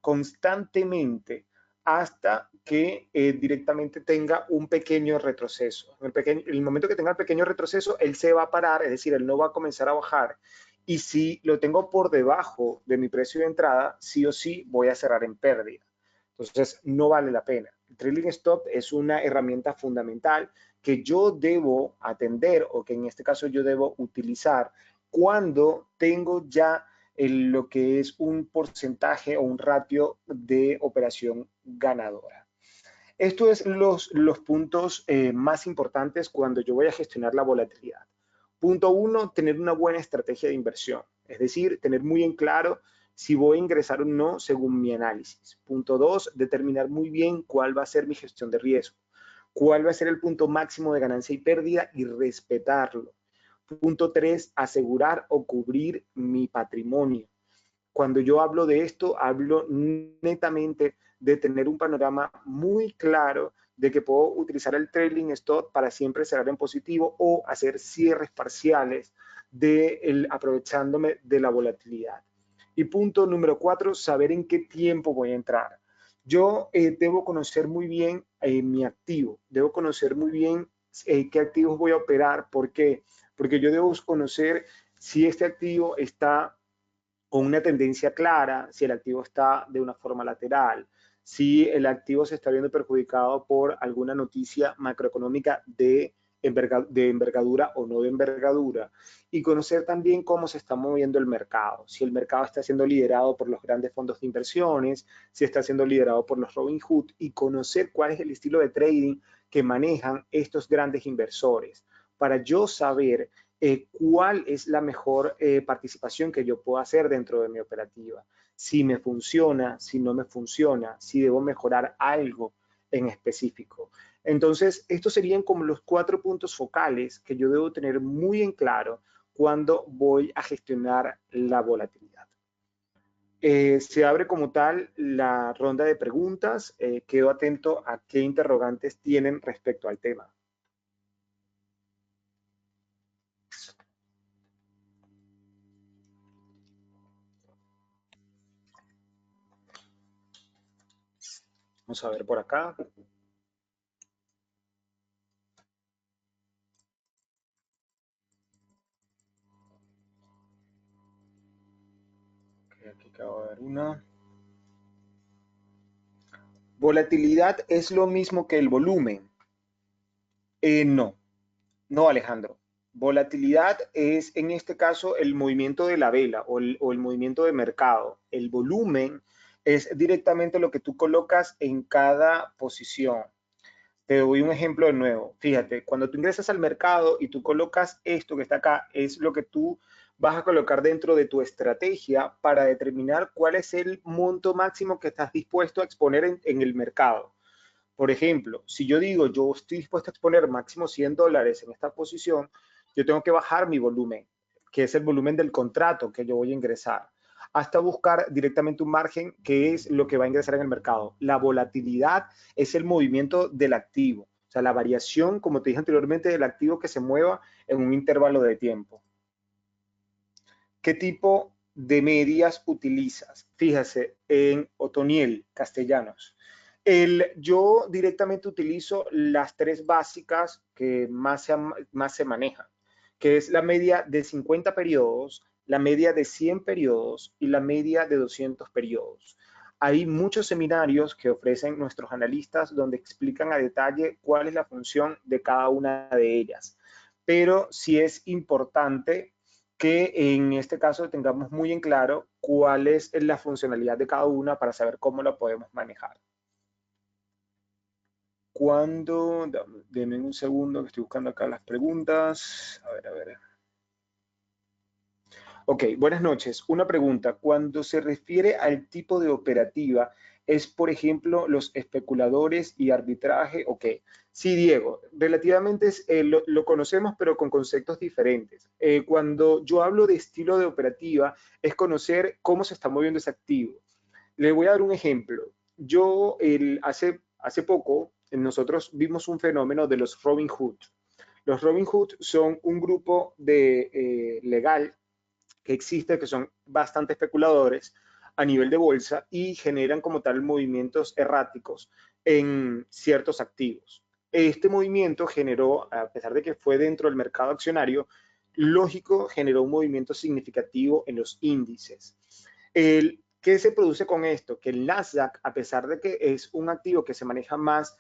Constantemente hasta que directamente tenga un pequeño retroceso. El momento que tenga el pequeño retroceso, él se va a parar, es decir, él no va a comenzar a bajar. Y si lo tengo por debajo de mi precio de entrada, sí o sí voy a cerrar en pérdida. Entonces, no vale la pena. El trailing stop es una herramienta fundamental que yo debo atender o que en este caso yo debo utilizar cuando tengo ya lo que es un porcentaje o un ratio de operación ganadora. Esto es los puntos más importantes cuando yo voy a gestionar la volatilidad. Punto uno, tener una buena estrategia de inversión, es decir, tener muy en claro si voy a ingresar o no según mi análisis. Punto dos, determinar muy bien cuál va a ser mi gestión de riesgo, cuál va a ser el punto máximo de ganancia y pérdida y respetarlo. Punto tres, asegurar o cubrir mi patrimonio. Cuando yo hablo de esto, hablo netamente de tener un panorama muy claro de que puedo utilizar el trailing stop para siempre cerrar en positivo o hacer cierres parciales aprovechándome de la volatilidad. Y punto número cuatro, saber en qué tiempo voy a entrar. Yo debo conocer muy bien mi activo, debo conocer muy bien qué activos voy a operar. ¿Por qué? Porque yo debo conocer si este activo está con una tendencia clara, si el activo está de una forma lateral, si el activo se está viendo perjudicado por alguna noticia macroeconómica de envergadura o no de envergadura, y conocer también cómo se está moviendo el mercado, si el mercado está siendo liderado por los grandes fondos de inversiones, si está siendo liderado por los Robinhood, y conocer cuál es el estilo de trading que manejan estos grandes inversores, para yo saber cuál es la mejor participación que yo puedo hacer dentro de mi operativa, si me funciona, si no me funciona, si debo mejorar algo en específico. Entonces, estos serían como los 4 puntos focales que yo debo tener muy en claro cuando voy a gestionar la volatilidad. Se abre como tal la ronda de preguntas. Quedo atento a qué interrogantes tienen respecto al tema. Vamos a ver por acá. Aquí acabo de ver una. ¿Volatilidad es lo mismo que el volumen? No, no, Alejandro. Volatilidad es en este caso el movimiento de la vela o el movimiento de mercado. El volumen es directamente lo que tú colocas en cada posición. Te doy un ejemplo de nuevo. Fíjate, cuando tú ingresas al mercado y tú colocas esto que está acá, es lo que tú vas a colocar dentro de tu estrategia para determinar cuál es el monto máximo que estás dispuesto a exponer en el mercado. Por ejemplo, si yo digo, yo estoy dispuesto a exponer máximo $100 en esta posición, yo tengo que bajar mi volumen, que es el volumen del contrato que yo voy a ingresar, hasta buscar directamente un margen, que es lo que va a ingresar en el mercado. La volatilidad es el movimiento del activo, o sea, la variación, como te dije anteriormente, del activo que se mueva en un intervalo de tiempo. ¿Qué tipo de medias utilizas? Fíjese, en Otoniel, Castellanos. Yo directamente utilizo las tres básicas que más se manejan, que es la media de 50 periodos, la media de 100 periodos y la media de 200 periodos. Hay muchos seminarios que ofrecen nuestros analistas donde explican a detalle cuál es la función de cada una de ellas. Pero sí es importante que en este caso tengamos muy en claro cuál es la funcionalidad de cada una para saber cómo la podemos manejar. Cuando, denme un segundo que estoy buscando acá las preguntas. A ver, a ver. Ok, buenas noches. Una pregunta. Cuando se refiere al tipo de operativa, ¿es, por ejemplo, los especuladores y arbitraje? Ok. Sí, Diego, relativamente lo conocemos, pero con conceptos diferentes. Cuando yo hablo de estilo de operativa, es conocer cómo se está moviendo ese activo. Le voy a dar un ejemplo. Hace poco, nosotros vimos un fenómeno de los Robin Hood. Los Robin Hood son un grupo legal que existe, que son bastante especuladores a nivel de bolsa y generan como tal movimientos erráticos en ciertos activos. Este movimiento generó, a pesar de que fue dentro del mercado accionario, lógico, generó un movimiento significativo en los índices. ¿Qué se produce con esto? Que el Nasdaq, a pesar de que es un activo que se maneja más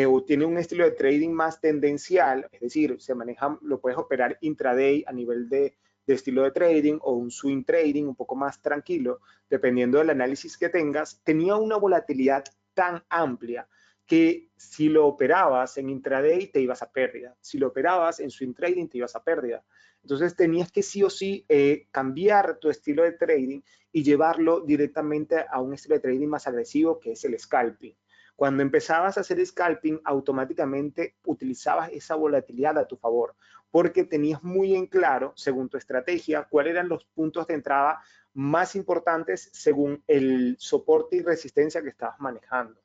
o tiene un estilo de trading más tendencial, es decir, lo puedes operar intraday a nivel de estilo de trading o un swing trading un poco más tranquilo, dependiendo del análisis que tengas, tenía una volatilidad tan amplia que si lo operabas en intraday te ibas a pérdida, si lo operabas en swing trading te ibas a pérdida. Entonces tenías que sí o sí cambiar tu estilo de trading y llevarlo directamente a un estilo de trading más agresivo, que es el scalping. Cuando empezabas a hacer scalping, automáticamente utilizabas esa volatilidad a tu favor, porque tenías muy en claro, según tu estrategia, cuáles eran los puntos de entrada más importantes según el soporte y resistencia que estabas manejando.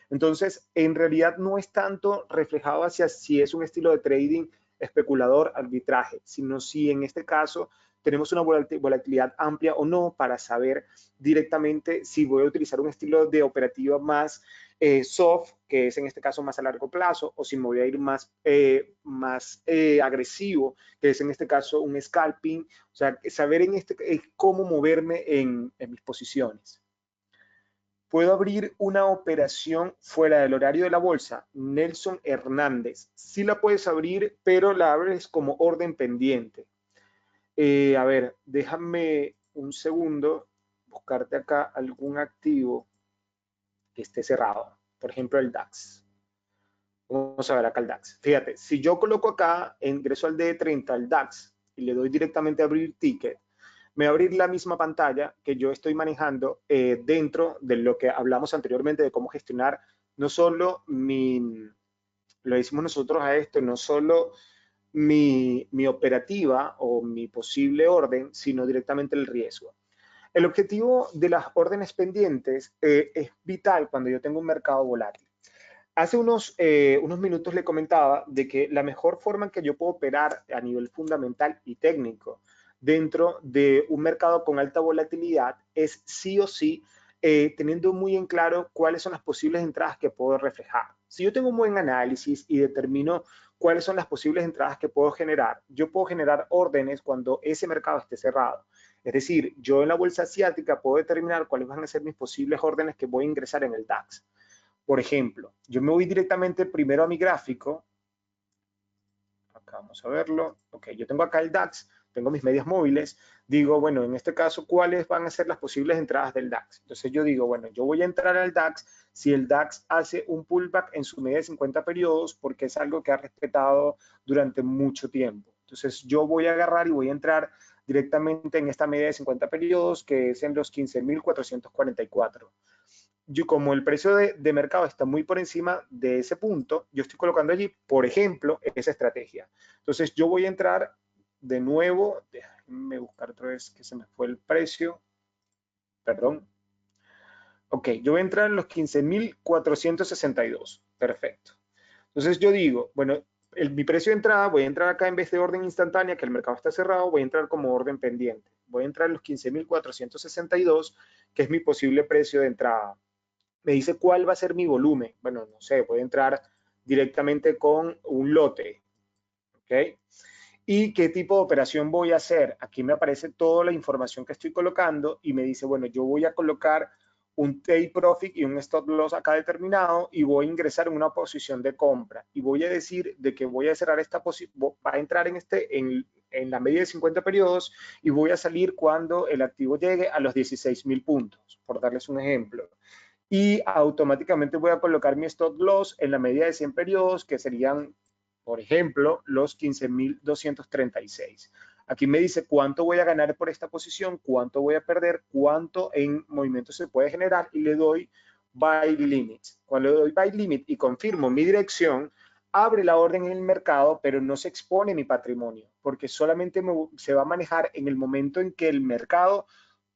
Entonces, en realidad no es tanto reflejado hacia si es un estilo de trading especulador, arbitraje, sino si en este caso tenemos una volatilidad amplia o no para saber directamente si voy a utilizar un estilo de operativa más soft, que es en este caso más a largo plazo, o si me voy a ir más agresivo, que es en este caso un scalping, o sea, saber cómo moverme en mis posiciones. ¿Puedo abrir una operación fuera del horario de la bolsa? Nelson Hernández. Sí la puedes abrir, pero la abres como orden pendiente. A ver, déjame un segundo buscarte acá algún activo que esté cerrado. Por ejemplo, el DAX. Vamos a ver acá el DAX. Fíjate, si yo coloco acá, ingreso al D30, al DAX, y le doy directamente a abrir ticket, me va a abrir la misma pantalla que yo estoy manejando dentro de lo que hablamos anteriormente de cómo gestionar no solo lo decimos nosotros a esto, no solo mi operativa o mi posible orden, sino directamente el riesgo. El objetivo de las órdenes pendientes es vital cuando yo tengo un mercado volátil. Hace unos minutos le comentaba de que la mejor forma en que yo puedo operar a nivel fundamental y técnico dentro de un mercado con alta volatilidad es sí o sí teniendo muy en claro cuáles son las posibles entradas que puedo reflejar. Si yo tengo un buen análisis y determino cuáles son las posibles entradas que puedo generar, yo puedo generar órdenes cuando ese mercado esté cerrado. Es decir, yo en la bolsa asiática puedo determinar cuáles van a ser mis posibles órdenes que voy a ingresar en el DAX. Por ejemplo, yo me voy directamente primero a mi gráfico. Acá vamos a verlo. Ok, yo tengo acá el DAX, tengo mis medias móviles. Digo, bueno, en este caso, ¿cuáles van a ser las posibles entradas del DAX? Entonces yo digo, bueno, yo voy a entrar al DAX si el DAX hace un pullback en su media de 50 periodos porque es algo que ha respetado durante mucho tiempo. Entonces yo voy a agarrar y voy a entrar directamente en esta media de 50 periodos que es en los 15.444. Yo, como el precio de mercado está muy por encima de ese punto, yo estoy colocando allí, por ejemplo, esa estrategia. Entonces, yo voy a entrar de nuevo, déjame buscar otra vez que se me fue el precio, perdón. Ok, yo voy a entrar en los 15.462, perfecto. Entonces, yo digo, bueno, mi precio de entrada, voy a entrar acá en vez de orden instantánea, que el mercado está cerrado, voy a entrar como orden pendiente. Voy a entrar en los 15.462, que es mi posible precio de entrada. Me dice cuál va a ser mi volumen. Bueno, no sé, voy a entrar directamente con un lote, ¿ok? ¿Y qué tipo de operación voy a hacer? Aquí me aparece toda la información que estoy colocando y me dice, bueno, yo voy a colocar un take profit y un stop loss acá determinado y voy a ingresar en una posición de compra y voy a decir de que voy a cerrar esta posición, va a entrar en la media de 50 periodos y voy a salir cuando el activo llegue a los 16.000 puntos, por darles un ejemplo, y automáticamente voy a colocar mi stop loss en la medida de 100 periodos, que serían, por ejemplo, los 15.236. Aquí me dice cuánto voy a ganar por esta posición, cuánto voy a perder, cuánto en movimiento se puede generar y le doy buy limit. Cuando le doy buy limit y confirmo mi dirección, abre la orden en el mercado, pero no se expone mi patrimonio, porque solamente se va a manejar en el momento en que el mercado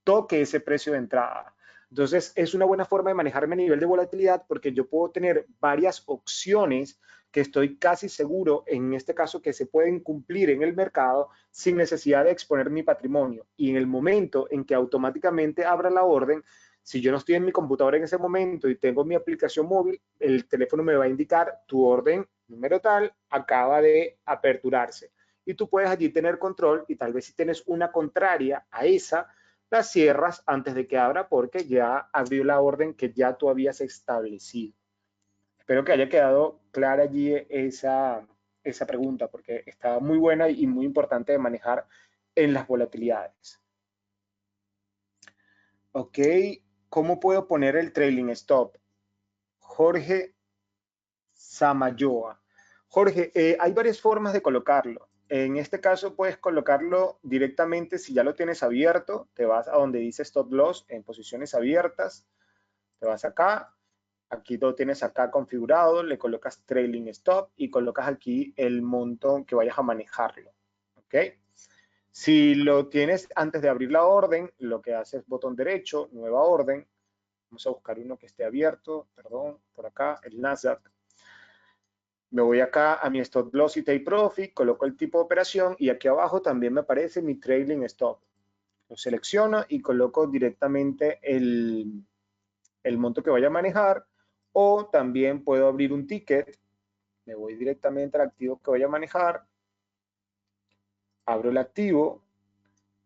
toque ese precio de entrada. Entonces, es una buena forma de manejarme a nivel de volatilidad porque yo puedo tener varias opciones que estoy casi seguro, en este caso, que se pueden cumplir en el mercado sin necesidad de exponer mi patrimonio. Y en el momento en que automáticamente abra la orden, si yo no estoy en mi computadora en ese momento y tengo mi aplicación móvil, el teléfono me va a indicar tu orden número tal acaba de aperturarse. Y tú puedes allí tener control y tal vez si tienes una contraria a esa, la cierras antes de que abra porque ya abrió la orden que ya tú habías establecido. Espero que haya quedado clara allí esa pregunta porque está muy buena y muy importante de manejar en las volatilidades. Ok, ¿cómo puedo poner el trailing stop? Jorge Samayoa. Jorge, hay varias formas de colocarlo. En este caso puedes colocarlo directamente si ya lo tienes abierto, te vas a donde dice stop loss en posiciones abiertas, te vas acá, aquí lo tienes acá configurado, le colocas trailing stop y colocas aquí el monto que vayas a manejarlo. ¿Ok? Si lo tienes antes de abrir la orden, lo que haces es botón derecho, nueva orden. Vamos a buscar uno que esté abierto, perdón, por acá, el Nasdaq. Me voy acá a mi stop loss y take profit, coloco el tipo de operación y aquí abajo también me aparece mi trailing stop. Lo selecciono y coloco directamente el monto que vaya a manejar, o también puedo abrir un ticket, me voy directamente al activo que vaya a manejar, abro el activo,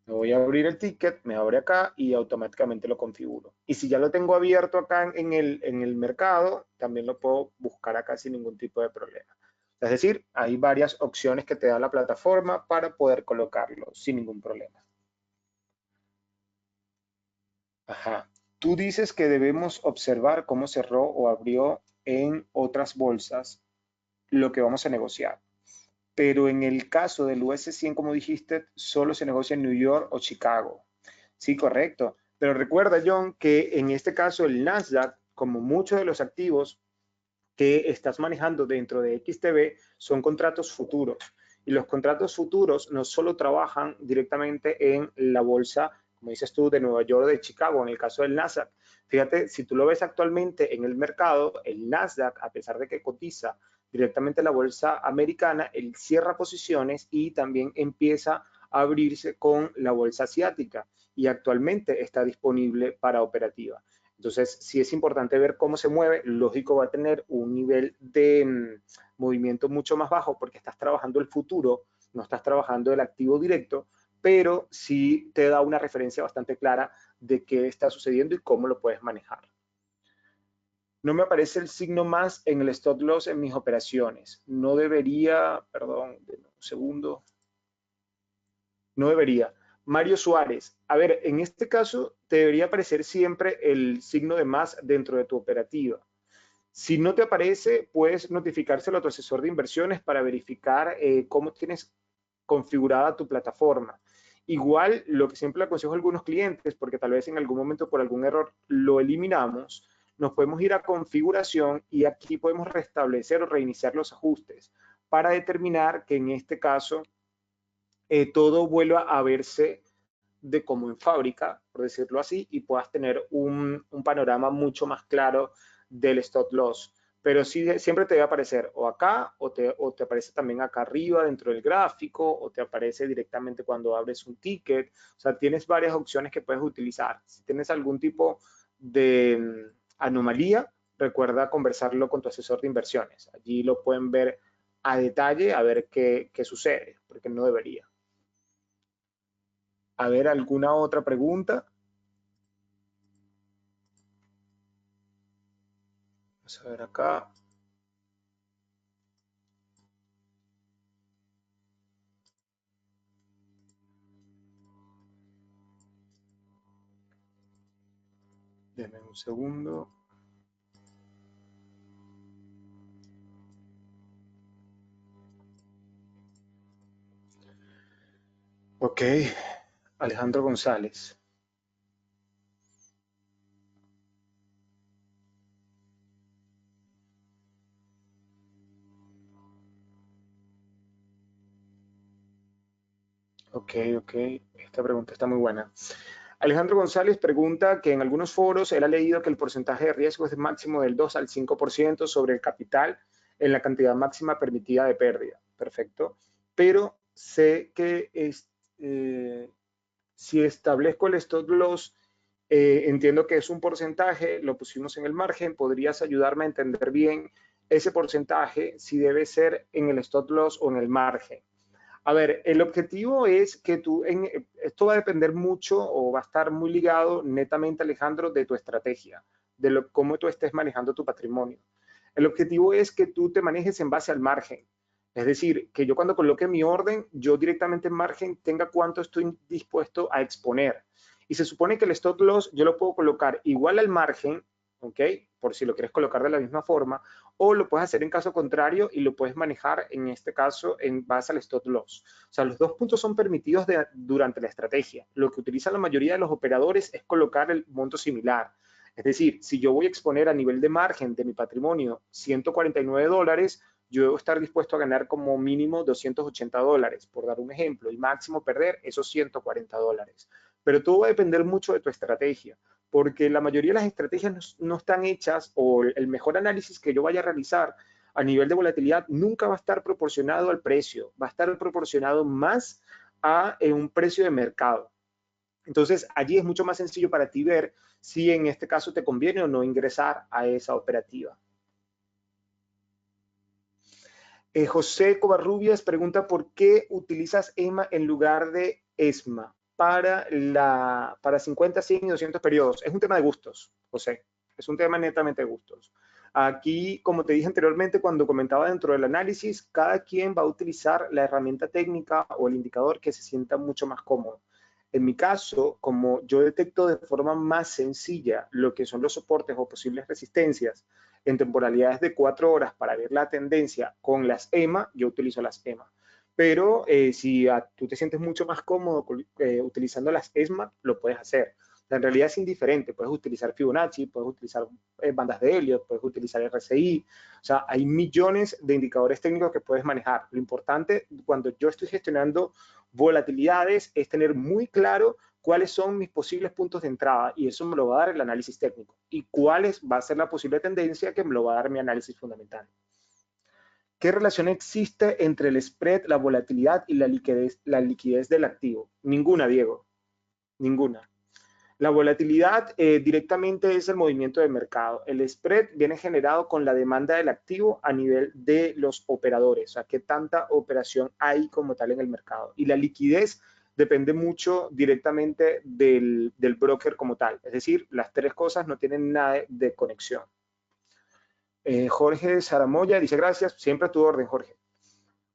me voy a abrir el ticket, me abre acá y automáticamente lo configuro. Y si ya lo tengo abierto acá en el mercado, también lo puedo buscar acá sin ningún tipo de problema. Es decir, hay varias opciones que te da la plataforma para poder colocarlo sin ningún problema. Ajá. Tú dices que debemos observar cómo cerró o abrió en otras bolsas lo que vamos a negociar. Pero en el caso del US 100, como dijiste, solo se negocia en New York o Chicago. Sí, correcto. Pero recuerda, John, que en este caso el Nasdaq, como muchos de los activos que estás manejando dentro de XTB, son contratos futuros. Y los contratos futuros no solo trabajan directamente en la bolsa, como dices tú, de Nueva York o de Chicago, en el caso del Nasdaq. Fíjate, si tú lo ves actualmente en el mercado, el Nasdaq, a pesar de que cotiza directamente en la bolsa americana, él cierra posiciones y también empieza a abrirse con la bolsa asiática y actualmente está disponible para operativa. Entonces, sí es importante ver cómo se mueve. Lógico, va a tener un nivel de movimiento mucho más bajo porque estás trabajando el futuro, no estás trabajando el activo directo, pero sí te da una referencia bastante clara de qué está sucediendo y cómo lo puedes manejar. No me aparece el signo más en el stop loss en mis operaciones. No debería, perdón, un segundo. No debería. Mario Suárez, a ver, en este caso te debería aparecer siempre el signo de más dentro de tu operativa. Si no te aparece, puedes notificárselo a tu asesor de inversiones para verificar cómo tienes configurada tu plataforma. Igual, lo que siempre le aconsejo a algunos clientes, porque tal vez en algún momento por algún error lo eliminamos, nos podemos ir a configuración y aquí podemos restablecer o reiniciar los ajustes para determinar que en este caso todo vuelva a verse de como en fábrica, por decirlo así, y puedas tener un panorama mucho más claro del stop loss. Pero sí, siempre te va a aparecer o acá o te aparece también acá arriba dentro del gráfico o te aparece directamente cuando abres un ticket. O sea, tienes varias opciones que puedes utilizar. Si tienes algún tipo de anomalía, recuerda conversarlo con tu asesor de inversiones. Allí lo pueden ver a detalle a ver qué sucede, porque no debería. A ver, ¿alguna otra pregunta? Vamos a ver acá. Denme un segundo. Ok, Alejandro González. Ok, ok. Esta pregunta está muy buena. Alejandro González pregunta que en algunos foros él ha leído que el porcentaje de riesgo es de máximo del 2 al 5% sobre el capital en la cantidad máxima permitida de pérdida. Perfecto. Pero sé que si establezco el stop loss, entiendo que es un porcentaje, lo pusimos en el margen, podrías ayudarme a entender bien ese porcentaje, si debe ser en el stop loss o en el margen. A ver, el objetivo es que esto va a depender mucho o va a estar muy ligado netamente, Alejandro, de tu estrategia, de cómo tú estés manejando tu patrimonio. El objetivo es que tú te manejes en base al margen. Es decir, que yo cuando coloque mi orden, yo directamente en margen tenga cuánto estoy dispuesto a exponer. Y se supone que el stop loss yo lo puedo colocar igual al margen, ¿ok? Por si lo quieres colocar de la misma forma, o lo puedes hacer en caso contrario y lo puedes manejar en este caso en base al stop loss. O sea, los dos puntos son permitidos durante la estrategia. Lo que utiliza la mayoría de los operadores es colocar el monto similar. Es decir, si yo voy a exponer a nivel de margen de mi patrimonio $149, yo debo estar dispuesto a ganar como mínimo $280, por dar un ejemplo, y máximo perder esos $140. Pero todo va a depender mucho de tu estrategia, porque la mayoría de las estrategias no están hechas, o el mejor análisis que yo vaya a realizar a nivel de volatilidad nunca va a estar proporcionado al precio, va a estar proporcionado más a un precio de mercado. Entonces, allí es mucho más sencillo para ti ver si en este caso te conviene o no ingresar a esa operativa. José Covarrubias pregunta por qué utilizas EMA en lugar de ESMA para 50, 100 y 200 periodos. Es un tema de gustos, José. Es un tema netamente de gustos. Aquí, como te dije anteriormente, cuando comentaba dentro del análisis, cada quien va a utilizar la herramienta técnica o el indicador que se sienta mucho más cómodo. En mi caso, como yo detecto de forma más sencilla lo que son los soportes o posibles resistencias en temporalidades de 4 horas para ver la tendencia con las EMA, yo utilizo las EMA. Pero si tú te sientes mucho más cómodo utilizando las ESMA, lo puedes hacer. O sea, en realidad es indiferente. Puedes utilizar Fibonacci, puedes utilizar bandas de Elliott, puedes utilizar RSI. O sea, hay millones de indicadores técnicos que puedes manejar. Lo importante cuando yo estoy gestionando volatilidades es tener muy claro cuáles son mis posibles puntos de entrada, y eso me lo va a dar el análisis técnico, y cuál va a ser la posible tendencia que me lo va a dar mi análisis fundamental. ¿Qué relación existe entre el spread, la volatilidad y la liquidez del activo? Ninguna, Diego, ninguna. La volatilidad directamente es el movimiento de mercado. El spread viene generado con la demanda del activo a nivel de los operadores, o sea, qué tanta operación hay como tal en el mercado. Y la liquidez depende mucho directamente del broker como tal. Es decir, las tres cosas no tienen nada de conexión. Jorge Saramoya dice, gracias, siempre a tu orden, Jorge.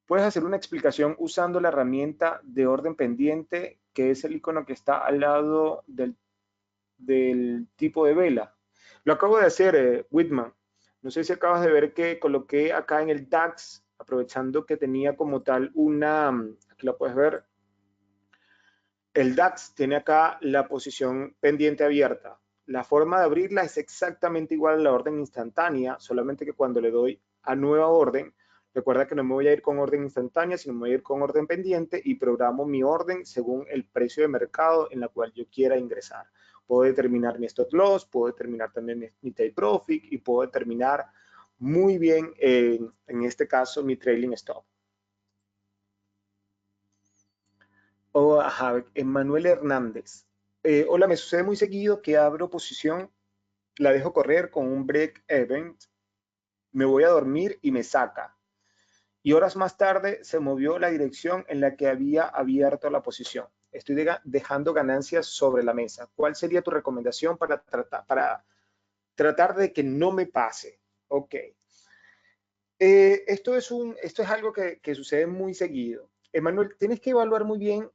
¿Puedes hacer una explicación usando la herramienta de orden pendiente, que es el icono que está al lado del tipo de vela? Lo acabo de hacer, Whitman. No sé si acabas de ver que coloqué acá en el DAX, aprovechando que tenía como tal aquí la puedes ver, el DAX tiene acá la posición pendiente abierta. La forma de abrirla es exactamente igual a la orden instantánea, solamente que cuando le doy a nueva orden, recuerda que no me voy a ir con orden instantánea, sino me voy a ir con orden pendiente y programo mi orden según el precio de mercado en la cual yo quiera ingresar. Puedo determinar mi stop loss, puedo determinar también mi take profit y puedo determinar muy bien, en este caso, mi trailing stop. Ajá, Emanuel Hernández. Hola, me sucede muy seguido que abro posición, la dejo correr con un break event, me voy a dormir y me saca. Y horas más tarde se movió la dirección en la que había abierto la posición. Estoy dejando ganancias sobre la mesa. ¿Cuál sería tu recomendación para tratar de que no me pase? Ok. Esto es algo que sucede muy seguido. Emanuel, tienes que evaluar muy bien.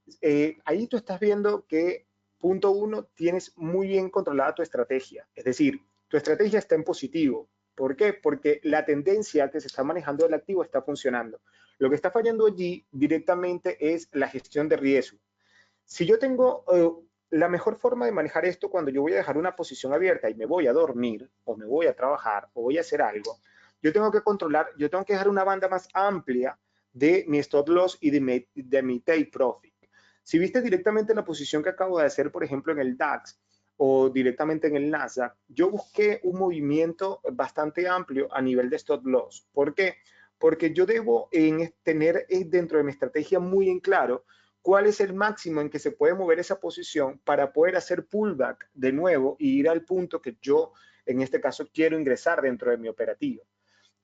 Ahí tú estás viendo que, punto uno, tienes muy bien controlada tu estrategia. Es decir, tu estrategia está en positivo. ¿Por qué? Porque la tendencia que se está manejando del activo está funcionando. Lo que está fallando allí directamente es la gestión de riesgo. Si yo tengo la mejor forma de manejar esto cuando yo voy a dejar una posición abierta y me voy a dormir o me voy a trabajar o voy a hacer algo, yo tengo que controlar, yo tengo que dejar una banda más amplia de mi stop loss y de mi take profit. Si viste directamente la posición que acabo de hacer, por ejemplo, en el DAX o directamente en el Nasdaq, yo busqué un movimiento bastante amplio a nivel de stop loss. ¿Por qué? Porque yo debo tener dentro de mi estrategia muy en claro cuál es el máximo en que se puede mover esa posición para poder hacer pullback de nuevo y ir al punto que yo, en este caso, quiero ingresar dentro de mi operativo.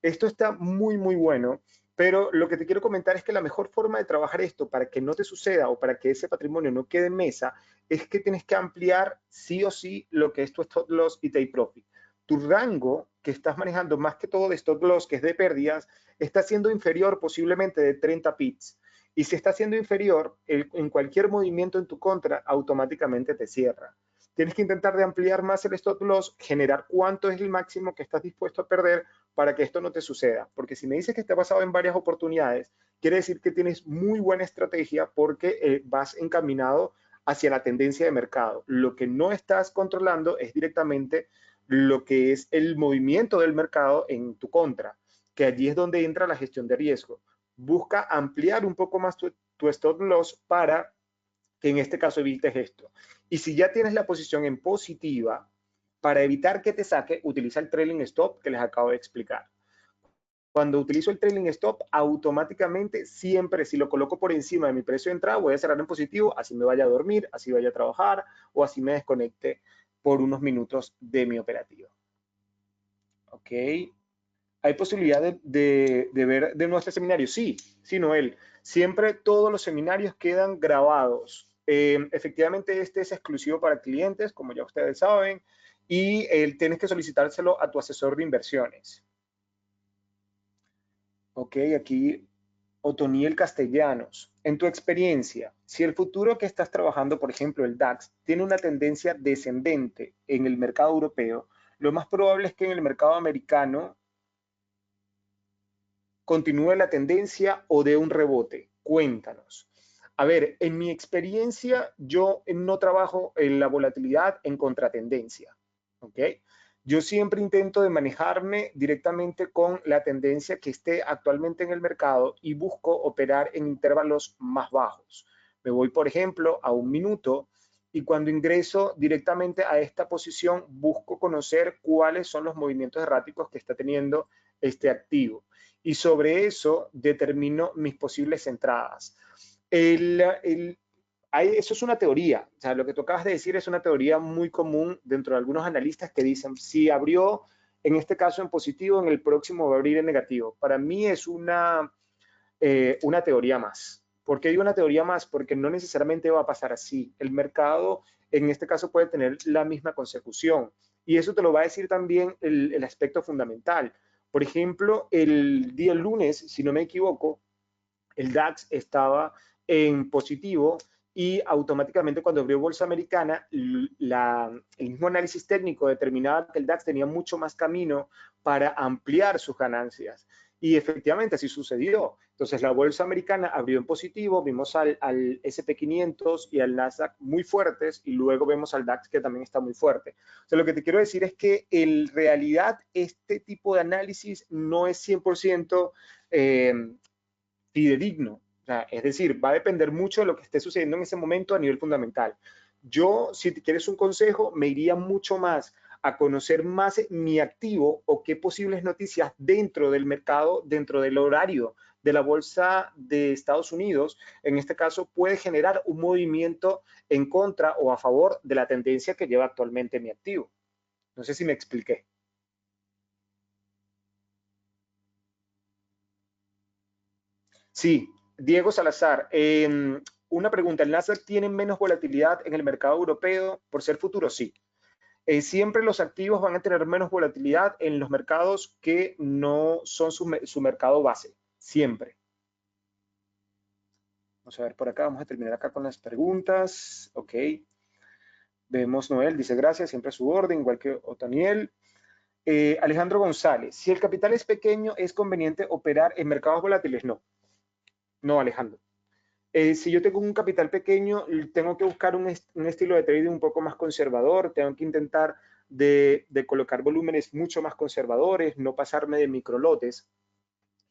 Esto está muy, muy bueno, pero lo que te quiero comentar es que la mejor forma de trabajar esto para que no te suceda o para que ese patrimonio no quede en mesa es que tienes que ampliar sí o sí lo que es tu stop loss y take profit. tu rango que estás manejando más que todo de stop loss, que es de pérdidas, está siendo inferior posiblemente de 30 pips. Y si está siendo inferior, en cualquier movimiento en tu contra, automáticamente te cierra. Tienes que intentar de ampliar más el stop loss, generar cuánto es el máximo que estás dispuesto a perder para que esto no te suceda. Porque si me dices que te ha pasado en varias oportunidades, quiere decir que tienes muy buena estrategia porque vas encaminado hacia la tendencia de mercado. Lo que no estás controlando es directamente lo que es el movimiento del mercado en tu contra, que allí es donde entra la gestión de riesgo. Busca ampliar un poco más tu stop loss para que en este caso evites esto. Y si ya tienes la posición en positiva, para evitar que te saque, utiliza el trailing stop que les acabo de explicar. Cuando utilizo el trailing stop, automáticamente siempre si lo coloco por encima de mi precio de entrada, voy a cerrar en positivo, así me vaya a dormir, así vaya a trabajar o así me desconecte por unos minutos de mi operativa. ¿Ok? ¿Hay posibilidad de ver de nuestro seminario? Sí, sí, Noel. Siempre todos los seminarios quedan grabados. Efectivamente, este es exclusivo para clientes, como ya ustedes saben, y tienes que solicitárselo a tu asesor de inversiones. Ok, aquí Otoniel Castellanos. En tu experiencia, si el futuro que estás trabajando, por ejemplo, el DAX, tiene una tendencia descendente en el mercado europeo, lo más probable es que en el mercado americano continúe la tendencia o de un rebote. Cuéntanos. A ver, en mi experiencia, yo no trabajo en la volatilidad en contratendencia. ¿Ok? Yo siempre intento de manejarme directamente con la tendencia que esté actualmente en el mercado y busco operar en intervalos más bajos. Me voy, por ejemplo, a un minuto y cuando ingreso directamente a esta posición busco conocer cuáles son los movimientos erráticos que está teniendo este activo y sobre eso determino mis posibles entradas. Eso es una teoría, o sea, lo que tú acabas de decir es una teoría muy común dentro de algunos analistas que dicen, si abrió en este caso en positivo, en el próximo va a abrir en negativo. Para mí es una teoría más. ¿Por qué digo una teoría más? Porque no necesariamente va a pasar así. El mercado en este caso puede tener la misma consecución y eso te lo va a decir también el aspecto fundamental. Por ejemplo, el día lunes, si no me equivoco, el DAX estaba en positivo y automáticamente cuando abrió Bolsa Americana, el mismo análisis técnico determinaba que el DAX tenía mucho más camino para ampliar sus ganancias. Y efectivamente así sucedió. Entonces la bolsa americana abrió en positivo, vimos al SP500 y al Nasdaq muy fuertes y luego vemos al DAX que también está muy fuerte. O sea, lo que te quiero decir es que en realidad este tipo de análisis no es 100% fidedigno. O sea, es decir, va a depender mucho de lo que esté sucediendo en ese momento a nivel fundamental. Yo, si te quieres un consejo, me iría mucho más a conocer más mi activo o qué posibles noticias dentro del mercado, dentro del horario de la bolsa de Estados Unidos, en este caso puede generar un movimiento en contra o a favor de la tendencia que lleva actualmente mi activo. No sé si me expliqué. Sí, Diego Salazar, una pregunta, ¿el Nasdaq tiene menos volatilidad en el mercado europeo por ser futuro? Sí. Siempre los activos van a tener menos volatilidad en los mercados que no son su mercado base, siempre. Vamos a ver por acá, vamos a terminar acá con las preguntas. Ok, vemos Noel, dice gracias, siempre a su orden, igual que Otaniel. Alejandro González, si el capital es pequeño, ¿es conveniente operar en mercados volátiles? No, no Alejandro. Si yo tengo un capital pequeño, tengo que buscar un estilo de trading un poco más conservador, tengo que intentar de colocar volúmenes mucho más conservadores, no pasarme de microlotes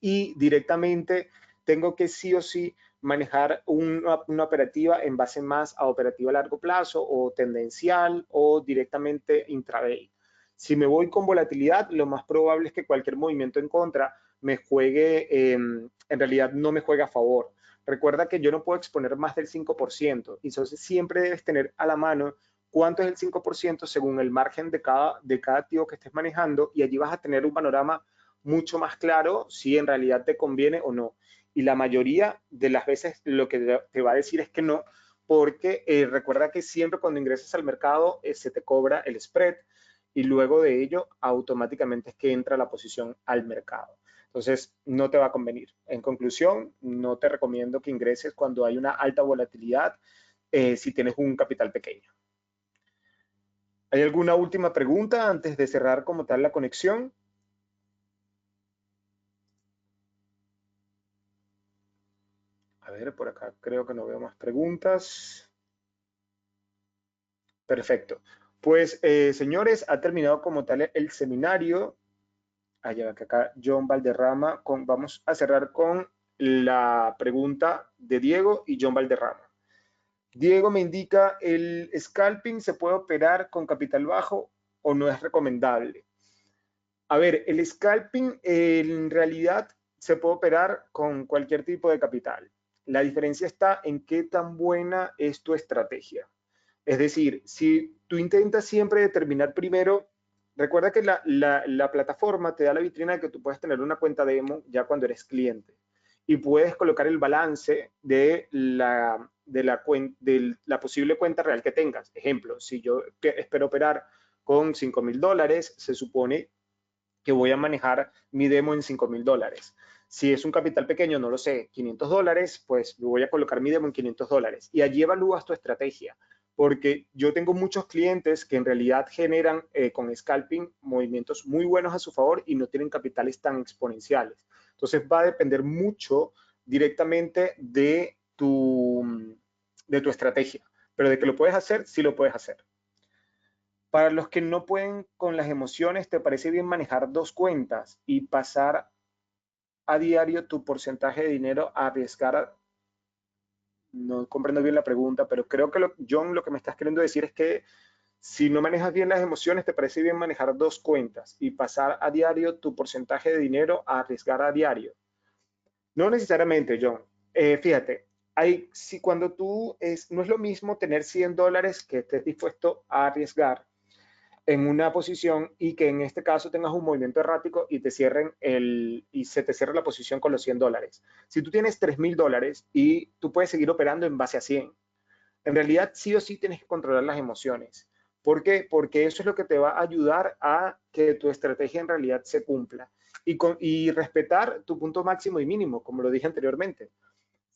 y directamente tengo que sí o sí manejar una operativa en base más a operativa a largo plazo o tendencial o directamente intraday. Si me voy con volatilidad, lo más probable es que cualquier movimiento en contra me juegue, en realidad no me juegue a favor. Recuerda que yo no puedo exponer más del 5%, entonces siempre debes tener a la mano cuánto es el 5% según el margen de cada activo que estés manejando y allí vas a tener un panorama mucho más claro si en realidad te conviene o no. Y la mayoría de las veces lo que te va a decir es que no, porque recuerda que siempre cuando ingresas al mercado se te cobra el spread y luego de ello automáticamente es que entra la posición al mercado. Entonces, no te va a convenir. En conclusión, no te recomiendo que ingreses cuando hay una alta volatilidad si tienes un capital pequeño. ¿Hay alguna última pregunta antes de cerrar como tal la conexión? A ver, por acá creo que no veo más preguntas. Perfecto. Pues, señores, ha terminado como tal el seminario. Allá que acá John Valderrama, vamos a cerrar con la pregunta de Diego y John Valderrama. Diego me indica, ¿el scalping se puede operar con capital bajo o no es recomendable? A ver, el scalping en realidad se puede operar con cualquier tipo de capital. La diferencia está en qué tan buena es tu estrategia. Es decir, si tú intentas siempre determinar primero, recuerda que la plataforma te da la vitrina de que tú puedes tener una cuenta demo ya cuando eres cliente y puedes colocar el balance de la posible cuenta real que tengas. Ejemplo, si yo espero operar con $5,000, se supone que voy a manejar mi demo en $5,000. Si es un capital pequeño, no lo sé, $500, pues voy a colocar mi demo en $500 y allí evalúas tu estrategia, porque yo tengo muchos clientes que en realidad generan con scalping movimientos muy buenos a su favor y no tienen capitales tan exponenciales. Entonces va a depender mucho directamente de tu estrategia, pero de que lo puedes hacer, sí lo puedes hacer. Para los que no pueden con las emociones, ¿te parece bien manejar dos cuentas y pasar a diario tu porcentaje de dinero a arriesgar? No comprendo bien la pregunta, pero creo que John, lo que me estás queriendo decir es que si no manejas bien las emociones, ¿te parece bien manejar dos cuentas y pasar a diario tu porcentaje de dinero a arriesgar a diario? No necesariamente, John. Fíjate, si cuando no es lo mismo tener $100 que estés dispuesto a arriesgar en una posición y que en este caso tengas un movimiento errático y se te cierre la posición con los $100. Si tú tienes $3,000 y tú puedes seguir operando en base a 100, en realidad sí o sí tienes que controlar las emociones. ¿Por qué? Porque eso es lo que te va a ayudar a que tu estrategia en realidad se cumpla y respetar tu punto máximo y mínimo, como lo dije anteriormente.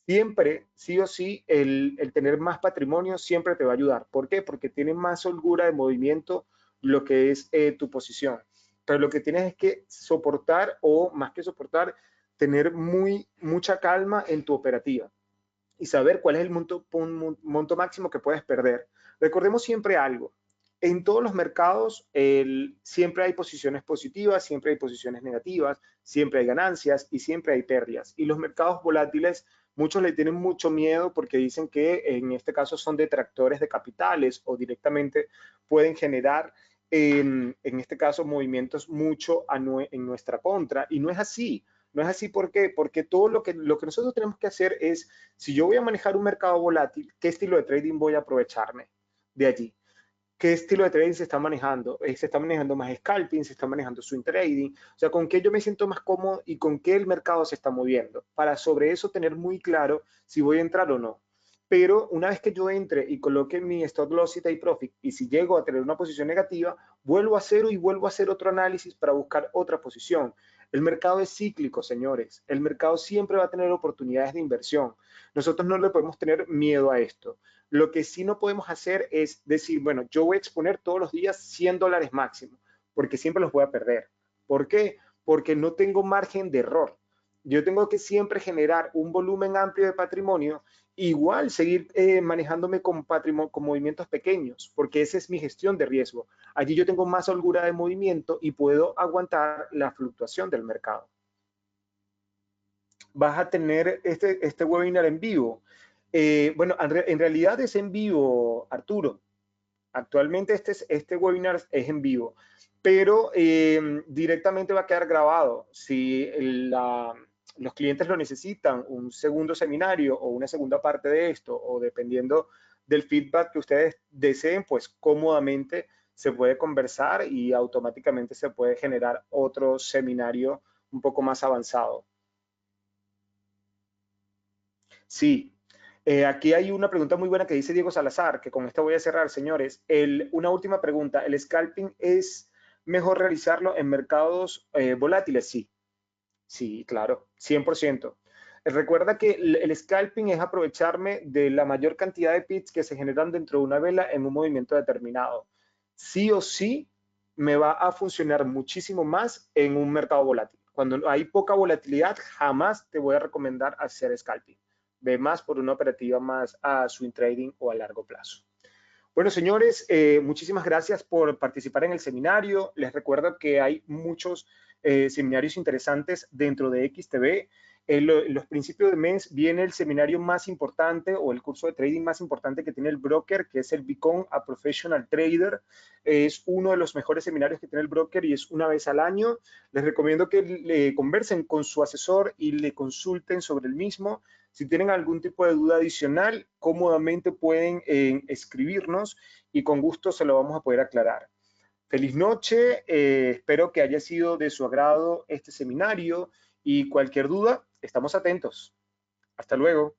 Siempre, sí o sí, el tener más patrimonio siempre te va a ayudar. ¿Por qué? Porque tiene más holgura de movimiento lo que es tu posición. Pero lo que tienes es que soportar o más que soportar, tener mucha calma en tu operativa y saber cuál es el monto máximo que puedes perder. Recordemos siempre algo. En todos los mercados siempre hay posiciones positivas, siempre hay posiciones negativas, siempre hay ganancias y siempre hay pérdidas. Y los mercados volátiles, muchos le tienen mucho miedo porque dicen que en este caso son detractores de capitales o directamente pueden generar en este caso movimientos mucho en nuestra contra. Y no es así. No es así, ¿por qué? Porque todo lo que nosotros tenemos que hacer es, si yo voy a manejar un mercado volátil, ¿qué estilo de trading voy a aprovecharme de allí? ¿Qué estilo de trading se está manejando? ¿Se está manejando más scalping? ¿Se está manejando swing trading? O sea, ¿con qué yo me siento más cómodo y con qué el mercado se está moviendo? Para sobre eso tener muy claro si voy a entrar o no. Pero una vez que yo entre y coloque mi stop loss y take profit, y si llego a tener una posición negativa, vuelvo a cero y vuelvo a hacer otro análisis para buscar otra posición. El mercado es cíclico, señores. El mercado siempre va a tener oportunidades de inversión. Nosotros no le podemos tener miedo a esto. Lo que sí no podemos hacer es decir, bueno, yo voy a exponer todos los días $100 máximo, porque siempre los voy a perder. ¿Por qué? Porque no tengo margen de error. Yo tengo que siempre generar un volumen amplio de patrimonio, igual seguir manejándome con movimientos pequeños, porque esa es mi gestión de riesgo. Allí yo tengo más holgura de movimiento y puedo aguantar la fluctuación del mercado. Vas a tener este webinar en vivo. Bueno, en realidad es en vivo, Arturo. Actualmente este webinar es en vivo, pero directamente va a quedar grabado. Si los clientes lo necesitan, un segundo seminario o una segunda parte de esto, o dependiendo del feedback que ustedes deseen, pues cómodamente se puede conversar y automáticamente se puede generar otro seminario un poco más avanzado. Sí, aquí hay una pregunta muy buena que dice Diego Salazar, que con esta voy a cerrar, señores. Una última pregunta. ¿El scalping es mejor realizarlo en mercados volátiles? Sí, sí, claro, 100%. Recuerda que el scalping es aprovecharme de la mayor cantidad de pits que se generan dentro de una vela en un movimiento determinado. Sí o sí me va a funcionar muchísimo más en un mercado volátil. Cuando hay poca volatilidad, jamás te voy a recomendar hacer scalping. Ve más por una operativa más a swing trading o a largo plazo. Bueno, señores, muchísimas gracias por participar en el seminario. Les recuerdo que hay muchos seminarios interesantes dentro de XTB. En los principios de mes viene el seminario más importante o el curso de trading más importante que tiene el broker, que es el Become a Professional Trader. Es uno de los mejores seminarios que tiene el broker y es una vez al año. Les recomiendo que le conversen con su asesor y le consulten sobre el mismo. Si tienen algún tipo de duda adicional, cómodamente pueden escribirnos y con gusto se lo vamos a poder aclarar. Feliz noche, espero que haya sido de su agrado este seminario y cualquier duda, estamos atentos. Hasta luego.